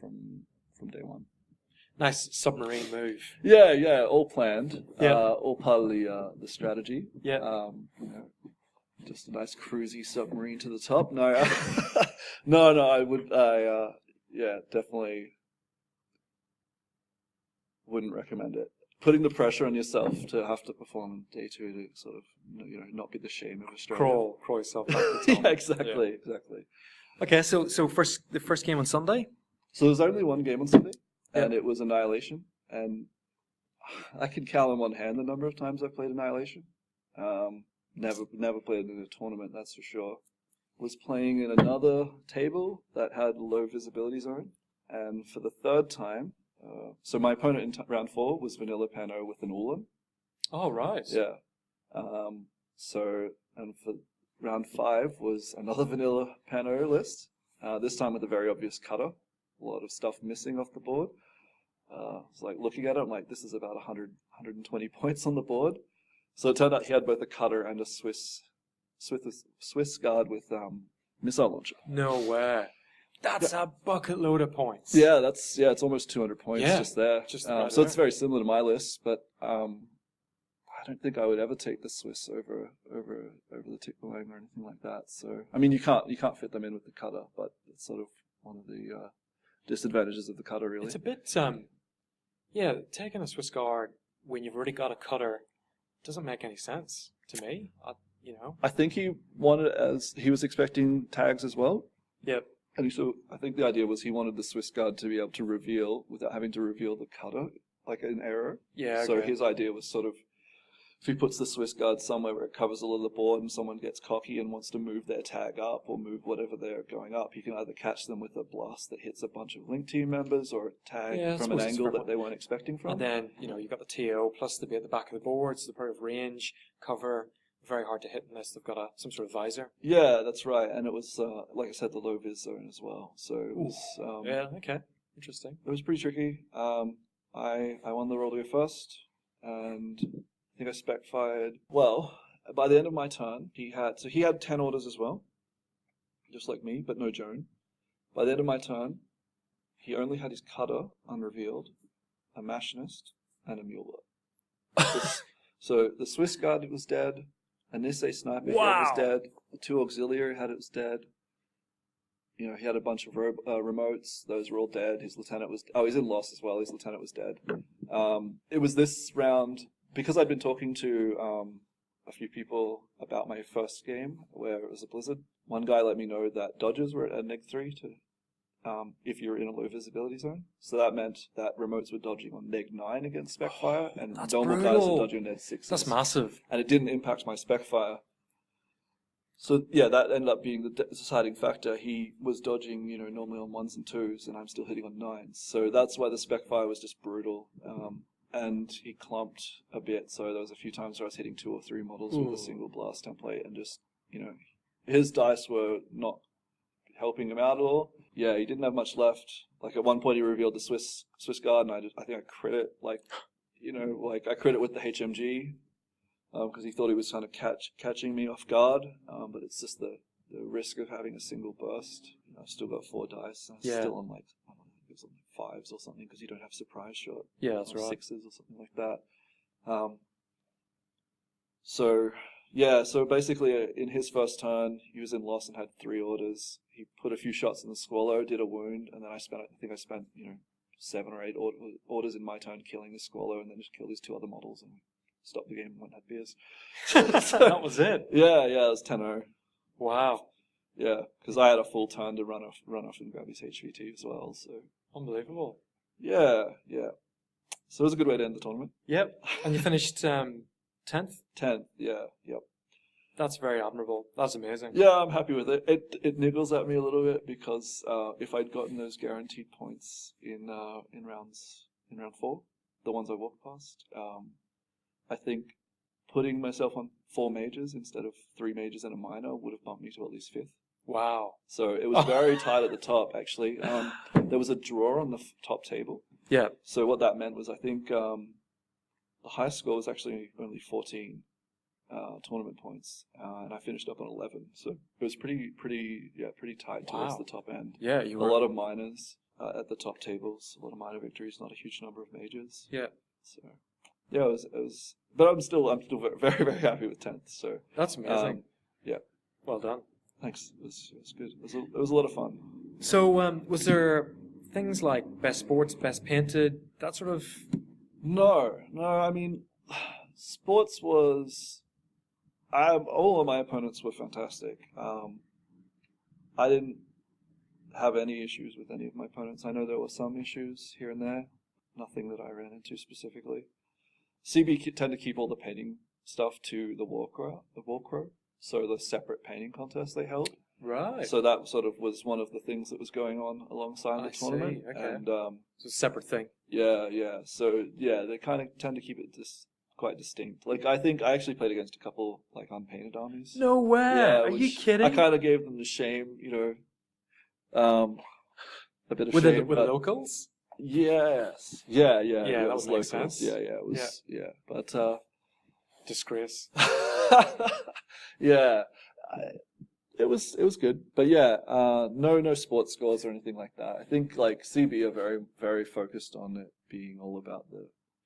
day 1. Nice submarine move. Yeah, all planned. Yeah. All part of the strategy. Yeah. Just a nice cruisy submarine to the top. No, I would. Definitely wouldn't recommend it. Putting the pressure on yourself to have to perform in day 2 to sort of not be the shame of Australia. Crawl yourself back to the top. Yeah, exactly. Okay, so the first game on Sunday. So there's only one game on Sunday. And it was Annihilation, and I can count on one hand the number of times I've played Annihilation. Never played it in a tournament, that's for sure. Was playing in another table that had low visibility zone, and for the third time, So my opponent in round 4 was Vanilla Pano with an Ulan. Oh, right. Yeah. And for round 5 was another Vanilla Pano list. This time with a very obvious cutter. A lot of stuff missing off the board. It's like looking at it, I'm like, this is about 120 points on the board. So it turned out he had both a cutter and a Swiss guard with missile launcher. No way. That's a bucket load of points. Yeah, it's almost 200 points just there. So it's very similar to my list, but I don't think I would ever take the Swiss over the Tickling or anything like that. So I mean, you can't fit them in with the cutter, but it's sort of one of the disadvantages of the cutter, really. It's a bit taking a Swiss guard when you've already got a cutter doesn't make any sense to me. I think he wanted it as he was expecting tags as well. Yep. And so I think the idea was he wanted the Swiss guard to be able to reveal without having to reveal the cutter, like an error. Yeah. So okay. his idea was sort of, if he puts the Swiss guard somewhere where it covers all of the board and someone gets cocky and wants to move their tag up or move whatever they're going up, he can either catch them with a blast that hits a bunch of Link team members or a tag from an angle that they weren't expecting from. And then, you've got the TO plus to be at the back of the board, so the part of range, cover, very hard to hit unless they've got some sort of visor. Yeah, that's right. And it was, like I said, the low vis zone as well. So it was... yeah, okay. Interesting. It was pretty tricky. I won the roll to go first, and I think I spec fired. Well, by the end of my turn, he had 10 orders as well, just like me, but no Joan. By the end of my turn, he only had his cutter unrevealed, a machinist, and a muler. So the Swiss guard was dead. A Nisei sniper head was dead. The 2 auxiliary had it was dead. He had a bunch of remotes. Those were all dead. His lieutenant was... Oh, he's in loss as well. His lieutenant was dead. It was this round... Because I'd been talking to a few people about my first game, where it was a blizzard, one guy let me know that dodges were at -3 to if you're in a low visibility zone. So that meant that remotes were dodging on -9 against spec fire, and normal guys were dodging on -6. That's massive. And it didn't impact my spec fire. So yeah, that ended up being the deciding factor. He was dodging, normally on 1s and 2s, and I'm still hitting on 9s. So that's why the spec fire was just brutal. And he clumped a bit, so there was a few times where I was hitting 2 or 3 models with a single blast template, and just, his dice were not helping him out at all. Yeah, he didn't have much left. Like at one point he revealed the Swiss guard, and I think I crit it, I crit it with the HMG, because he thought he was kind of catching me off guard, but it's just the risk of having a single burst. I've still got 4 dice, and I'm still on I don't know, it was on 5s or something, because you don't have surprise shot. Yeah, that's right. 6s or something like that. So basically in his first turn, he was in loss and had 3 orders. He put a few shots in the Squallow, did a wound, and then I spent 7 or 8 orders in my turn killing the Squallow, and then just killed his 2 other models and stopped the game and went and had beers. That was it? Yeah, it was 10-0. Wow. Yeah, because I had a full turn to run off and grab his HVT as well, so... Unbelievable. Yeah. So it was a good way to end the tournament. Yep. And you finished 10th? 10th, yeah, yep. That's very admirable. That's amazing. Yeah, I'm happy with it. It niggles at me a little bit because if I'd gotten those guaranteed points in round 4, the ones I walked past, I think putting myself on 4 majors instead of 3 majors and a minor would have bumped me to at least 5th. Wow. So it was very tight at the top, actually. There was a draw on the top table. Yeah. So what that meant was I think the highest score was actually only 14 tournament points, and I finished up on 11. So it was pretty tight towards the top end. Yeah, a lot of minors at the top tables, a lot of minor victories, not a huge number of majors. Yeah. So yeah, it was. But I'm still very, very happy with 10th. So that's amazing. Yeah. Well done. Thanks. It was good. It was a lot of fun. So was there things like best sports, best painted, that sort of? No. I mean, sports was. All of my opponents were fantastic. I didn't have any issues with any of my opponents. I know there were some issues here and there. Nothing that I ran into specifically. CB tend to keep all the painting stuff to the War Crow, so the separate painting contest they held. Right. So that sort of was one of the things that was going on alongside the tournament. See. Okay. And It's a separate thing. yeah. So yeah, they kind of tend to keep it quite distinct. Like I think I actually played against a couple like unpainted armies. No way. Yeah, Are you kidding? I kind of gave them the shame, a bit of With shame. the locals? Yes. Yeah. Yeah, it that was would make locals. sense. Yeah, it was. Yeah, but Disgrace. yeah, it was good. But yeah, no sports scores or anything like that. I think like CB are very very focused on it being all about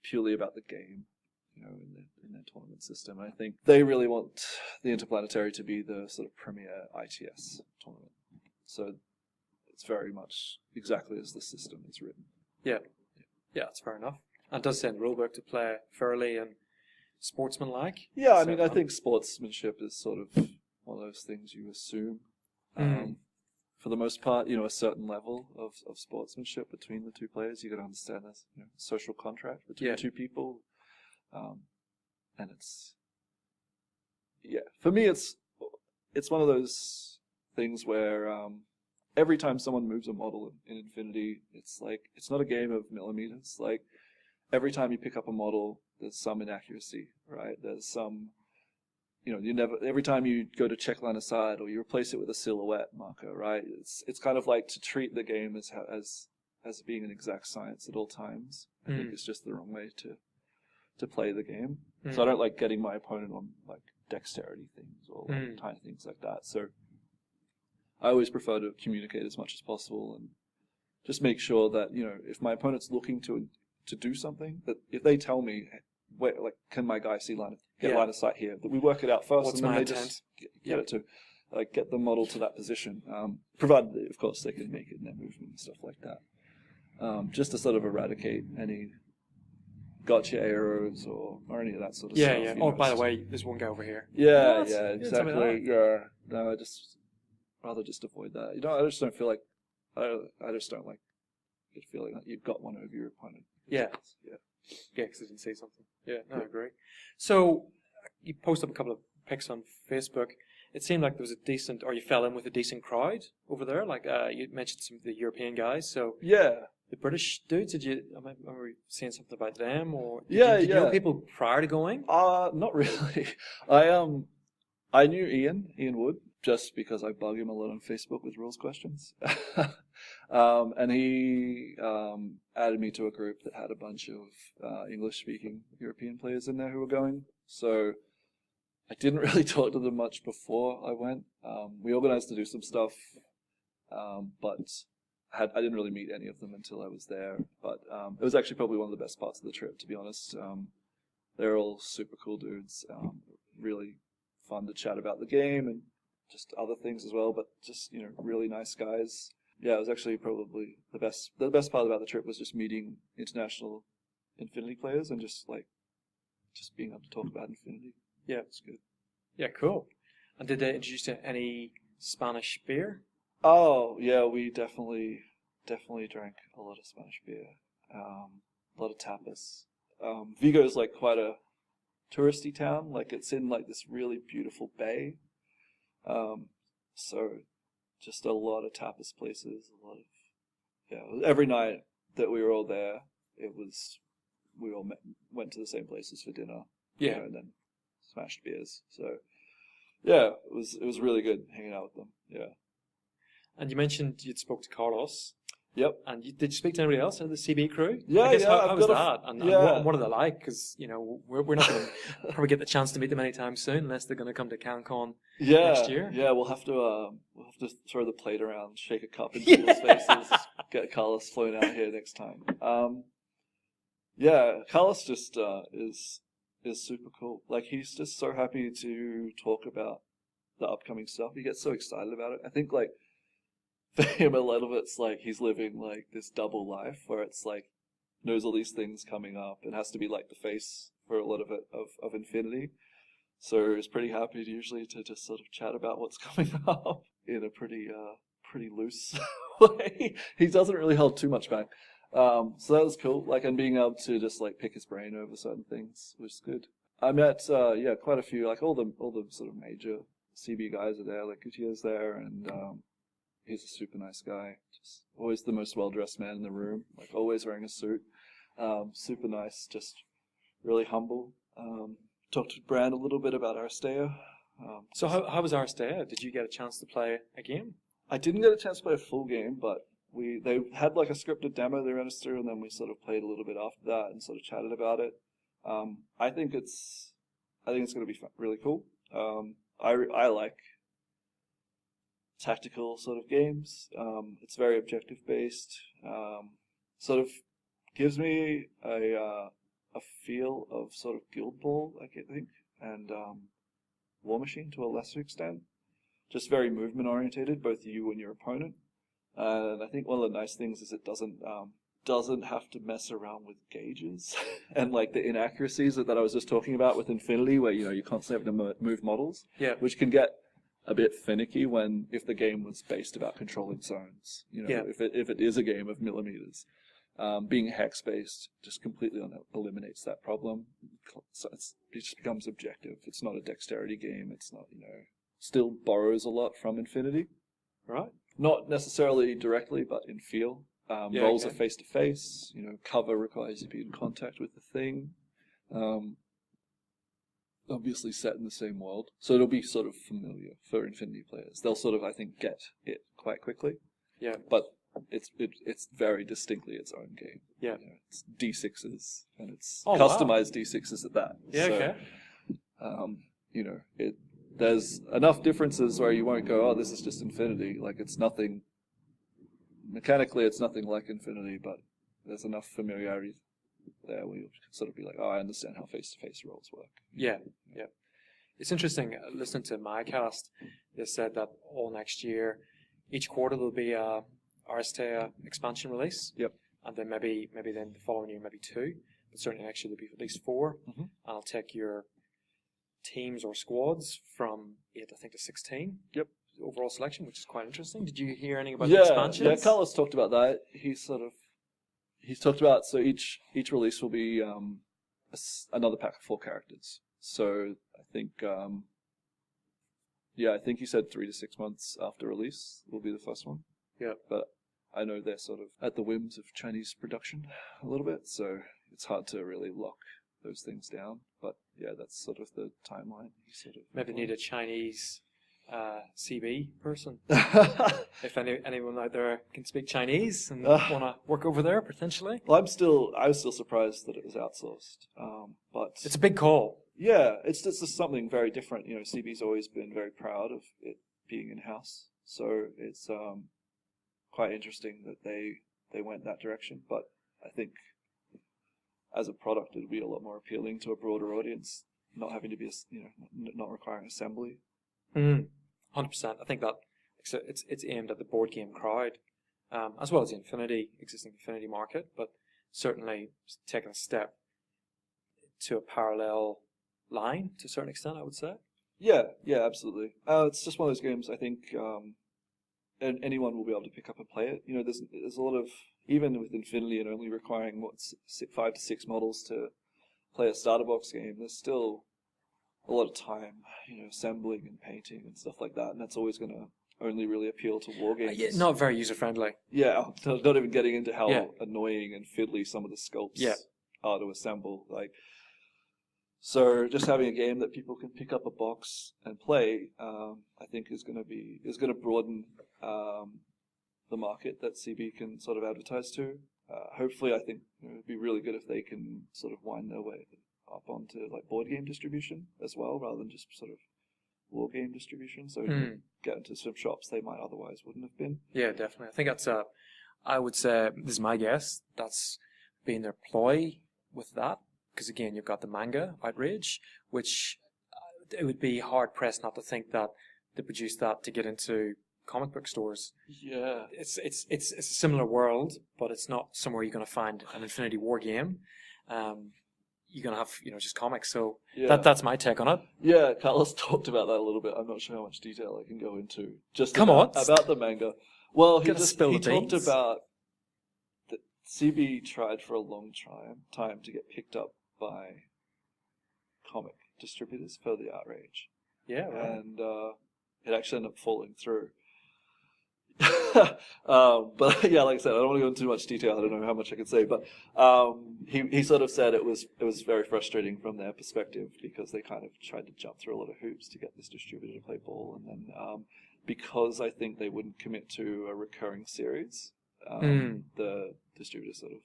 purely about the game, in their tournament system. I think they really want the Interplanetary to be the sort of premier ITS tournament. So it's very much exactly as the system is written. Yeah, that's fair enough. And it does say in the rulebook to play fairly and sportsmanlike. Yeah, I So, mean, I think sportsmanship is sort of one of those things you assume. For the most part, a certain level of sportsmanship between the two players. You got to understand there's social contract between two people, and for me, it's one of those things where every time someone moves a model in Infinity, it's like it's not a game of millimeters. Like every time you pick up a model, there's some inaccuracy, right? There's some. Every time you go to check line aside or you replace it with a silhouette marker, right? It's kind of like to treat the game as being an exact science at all times. I think it's just the wrong way to play the game. So I don't like getting my opponent on like dexterity things or like tiny things like that. So I always prefer to communicate as much as possible and just make sure that, if my opponent's looking to do something, that if they tell me, wait, like, can my guy see line of sight here? That we work it out first, What's and then my they intent? just get it to, like, get the model to that position. Provided, of course, they can make it in their movement and stuff like that. Just to sort of eradicate any gotcha errors or any of that sort of stuff. Yeah. Oh, by the way, there's one guy over here. Yeah, What? exactly. Yeah. No, I just rather just avoid that. I just don't feel like I just don't like it feeling like you've got one over your opponent. Yeah, because I didn't say something. Yeah, I agree. So you posted up a couple of pics on Facebook. It seemed like there was a decent, or you fell in with a decent crowd over there. Like you mentioned some of the European guys. So yeah, the British dudes. Am I saying something about them, or did you know people prior to going? Not really. I knew Ian Wood, just because I bug him a lot on Facebook with rules questions. And he added me to a group that had a bunch of English-speaking European players in there who were going. So I didn't really talk to them much before I went. We organized to do some stuff, but I didn't really meet any of them until I was there. But it was actually probably one of the best parts of the trip, to be honest. They're all super cool dudes. Really fun to chat about the game and just other things as well, but just, really nice guys. Yeah, it was actually probably the best part about the trip was just meeting international Infinity players and just being able to talk about Infinity. Yeah, it's good. Yeah, cool. And did they introduce you to any Spanish beer? Oh, yeah, we definitely drank a lot of Spanish beer. A lot of tapas. Vigo is like quite a touristy town. Like it's in like this really beautiful bay. So just a lot of tapas places, every night that we were all there, we all went to the same places for dinner. Yeah. And then smashed beers. So yeah, it was really good hanging out with them. Yeah. And you mentioned you'd spoke to Carlos. Yep. And did you speak to anybody else out of the CB crew? Yeah, I guess, yeah. How was that? And what are they like? Because, we're not going to probably get the chance to meet them anytime soon unless they're going to come to CanCon next year. Yeah, we'll have to throw the plate around, shake a cup in people's faces, get Carlos flown out here next time. Carlos just is super cool. Like, he's just so happy to talk about the upcoming stuff. He gets so excited about it. I think, like, for him, a lot of it's like he's living like this double life where it's like knows all these things coming up and has to be like the face for a lot of it of Infinity. So he's pretty happy usually to just sort of chat about what's coming up in a pretty loose way. He doesn't really hold too much back. So that was cool. Like, and being able to just like pick his brain over certain things was good. I met quite a few, like all the sort of major CB guys are there, like Gutierrez there, and he's a super nice guy. Just always the most well-dressed man in the room, like always wearing a suit. Super nice, just really humble. Talked to Brand a little bit about Aristea. So how was Aristea? Did you get a chance to play a game? I didn't get a chance to play a full game, but they had like a scripted demo they ran us through, and then we sort of played a little bit after that and sort of chatted about it. I think it's going to be really cool. I like tactical sort of games. It's very objective based. Sort of gives me a feel of sort of Guild Ball, I think, and War Machine to a lesser extent. Just very movement orientated, both you and your opponent. And I think one of the nice things is it doesn't have to mess around with gauges and like the inaccuracies that I was just talking about with Infinity, where you constantly have to move models, which can get a bit finicky if the game was based about controlling zones. If it is a game of millimeters, being hex based just completely eliminates that problem. So it just becomes objective. It's not a dexterity game. It's not still borrows a lot from Infinity, right? Not necessarily directly, but in feel. Rolls are face to face. Cover requires you to be in contact with the thing. Obviously set in the same world, so it'll be sort of familiar for Infinity players. They'll sort of, I think, get it quite quickly. Yeah, but it's very distinctly its own game. Yeah, it's D6s and it's customized D6s at that. Yeah, so, okay. There's enough differences where you won't go, oh, this is just Infinity. Like it's nothing. Mechanically, it's nothing like Infinity, but there's enough familiarity there where you can sort of be like, oh, I understand how face-to-face roles work. Yeah. It's interesting, listening to my cast, they said that all next year, each quarter there'll be a Aristea expansion release. Yep. And then maybe then the following year, maybe 2. But certainly next year there'll be at least 4. Mm-hmm. And I'll take your teams or squads from 8, I think, to 16. Yep. Overall selection, which is quite interesting. Did you hear anything about the expansions? Yeah, Carlos talked about that. He's talked about, so each release will be another pack of 4 characters. So I think, I think he said 3 to 6 months after release will be the first one. Yeah. But I know they're sort of at the whims of Chinese production a little bit, so it's hard to really lock those things down. But yeah, that's sort of the timeline. Maybe need a Chinese CB person. If anyone out there can speak Chinese and want to work over there potentially. Well, I was still surprised that it was outsourced. But it's a big call. Yeah, it's just something very different. CB's always been very proud of it being in house, so it's quite interesting that they went that direction. But I think as a product, it'll be a lot more appealing to a broader audience, not having to be not requiring assembly. 100%. I think that it's aimed at the board game crowd, as well as the existing Infinity market, but certainly taking a step to a parallel line to a certain extent, I would say. Yeah, absolutely. It's just one of those games. I think and anyone will be able to pick up and play it. There's a lot of, even with Infinity and only requiring 5 to 6 models to play a starter box game, there's still a lot of time, assembling and painting and stuff like that, and that's always going to only really appeal to war games. Not very user friendly. Yeah, not even getting into how annoying and fiddly some of the sculpts are to assemble. So just having a game that people can pick up a box and play, I think is going to broaden the market that CB can sort of advertise to. Hopefully, I think it'd be really good if they can sort of wind their way up onto like board game distribution as well, rather than just sort of war game distribution. So get into some shops they might otherwise wouldn't have been. Yeah, definitely. I think that's I would say, this is my guess, that's been their ploy with that. Because again, you've got the manga outrage, which it would be hard pressed not to think that they produced that to get into comic book stores. Yeah, it's a similar world, but it's not somewhere you're going to find an Infinity War game. You're going to have just comics. So that's my take on it. Yeah, Carlos talked about that a little bit. I'm not sure how much detail I can go into. Just about the manga. Well, he talked about that CB tried for a long time to get picked up by comic distributors for the outrage. Yeah, right. And it actually ended up falling through. But yeah, like I said, I don't want to go into too much detail. I don't know how much I can say, but he sort of said it was very frustrating from their perspective because they kind of tried to jump through a lot of hoops to get this distributor to play ball, and then because I think they wouldn't commit to a recurring series, the distributor sort of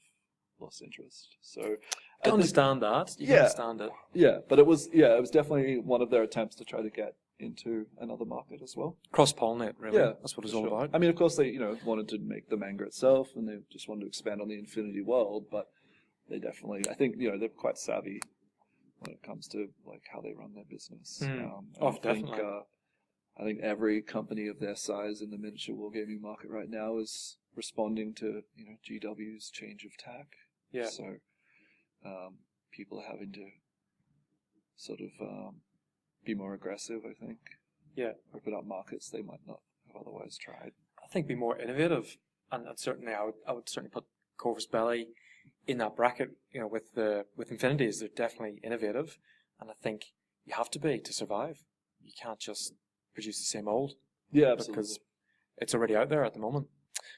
lost interest. So I can understand that. You can understand it. Yeah, but it was definitely one of their attempts to try to get into another market as well. Cross-pollinate, really. Yeah, that's what it's all about. I mean, of course, they wanted to make the manga itself, and they just wanted to expand on the Infinity world. But they definitely, I think, they're quite savvy when it comes to like how they run their business. Definitely. I think every company of their size in the miniature wargaming market right now is responding to GW's change of tack. Yeah. So people are having to sort of be more aggressive, I think. Yeah. Open up markets they might not have otherwise tried. I think be more innovative, and certainly I would certainly put Corvus Belli in that bracket. With Infinities, they're definitely innovative, and I think you have to be to survive. You can't just produce the same old. Yeah, absolutely. Because it's already out there at the moment.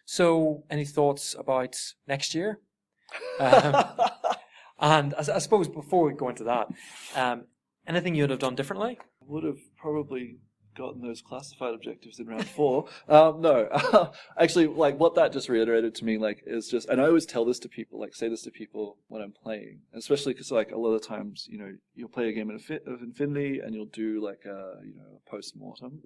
So, any thoughts about next year? And I suppose before we go into that, anything you'd have done differently? I would have probably gotten those classified objectives in round 4. No, actually, like what that just reiterated to me, like, is just, and I always tell this to people, like, say this to people when I'm playing, especially because, like, a lot of times, you'll play a game of Infinity and you'll do like a post-mortem.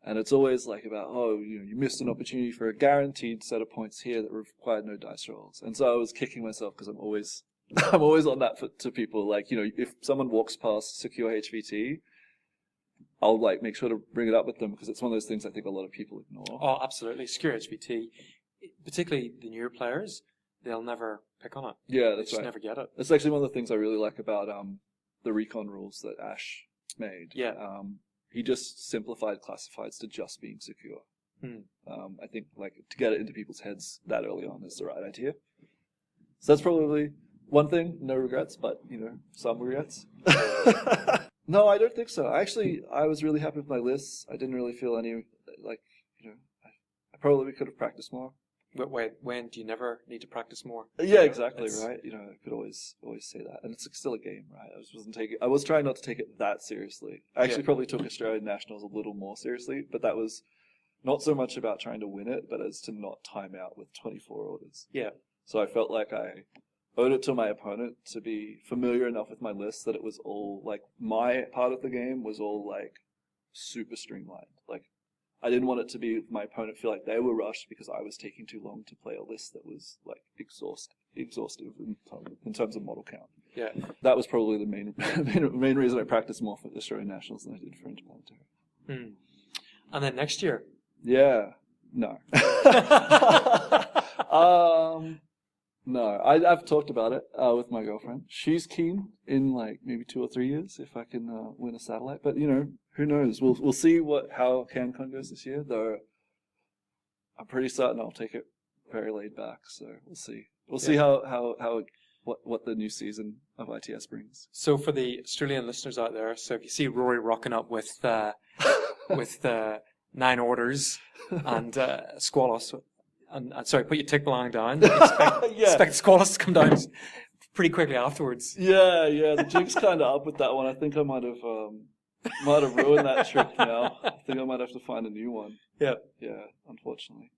And it's always like about, you missed an opportunity for a guaranteed set of points here that required no dice rolls. And so I was kicking myself because I'm always on that foot to people. Like, if someone walks past secure HVT, I'll like make sure to bring it up with them because it's one of those things I think a lot of people ignore. Oh, absolutely. Secure HVT, particularly the newer players, they'll never pick on it. Yeah, that's they just right. never get it. That's actually one of the things I really like about the recon rules that Ash made. Yeah. He just simplified classifieds to just being secure. I think like to get it into people's heads that early on is the right idea. So that's probably one thing. No regrets, but some regrets. No, I don't think so. Actually, I was really happy with my lists. I didn't really feel any I probably could have practiced more. But wait, when do you never need to practice more? Yeah, exactly, right. I could always say that, and it's still a game, right? I was trying not to take it that seriously. I actually probably took Australian Nationals a little more seriously, but that was not so much about trying to win it, but as to not time out with 24 orders. Yeah. So I felt like I owed it to my opponent to be familiar enough with my list that it was all like my part of the game was all like super streamlined. Like, I didn't want it to be my opponent feel like they were rushed because I was taking too long to play a list that was like exhaustive in terms of model count. Yeah, that was probably the main reason I practiced more for the Australian Nationals than I did for Interplanetario. And then next year? Yeah, no. No, I've talked about it with my girlfriend. She's keen in like maybe 2 or 3 years if I can win a satellite. But who knows? We'll see how CanCon goes this year. Though I'm pretty certain I'll take it very laid back. So we'll see. We'll see what the new season of ITS brings. So for the Australian listeners out there, so if you see Rory rocking up with 9 orders and Squalus. And sorry, put your tick belong down. Expect Squalus to come down pretty quickly afterwards. Yeah. The jig's kind of up with that one. I think I might have ruined that trick now. I think I might have to find a new one. Yeah, unfortunately.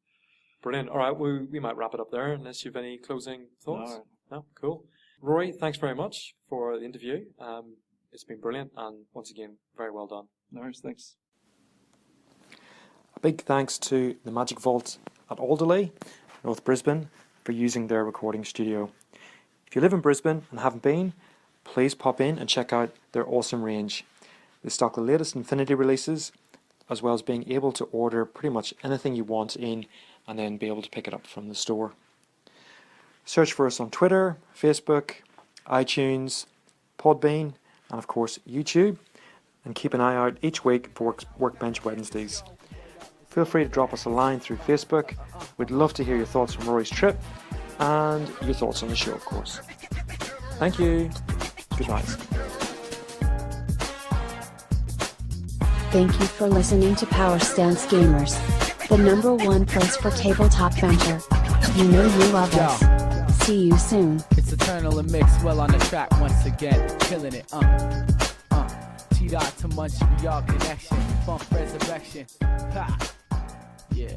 Brilliant. All right, we might wrap it up there unless you have any closing thoughts. No, cool. Rory, thanks very much for the interview. It's been brilliant, and once again, very well done. No worries, thanks. A big thanks to the Magic Vault at Alderley, North Brisbane, for using their recording studio. If you live in Brisbane and haven't been, please pop in and check out their awesome range. They stock the latest Infinity releases, as well as being able to order pretty much anything you want in and then be able to pick it up from the store. Search for us on Twitter, Facebook, iTunes, Podbean, and of course YouTube, and keep an eye out each week for Workbench Wednesdays. Feel free to drop us a line through Facebook. We'd love to hear your thoughts on Rory's trip and your thoughts on the show, of course. Thank you. Good night. Thank you for listening to Power Stance Gamers, the #1 place for tabletop banter. You know you love us. See you soon. It's Eternal and Mix, well on the track once again, killing it. T-Dot to Munch, we all connection, funk resurrection. Ha! Yeah.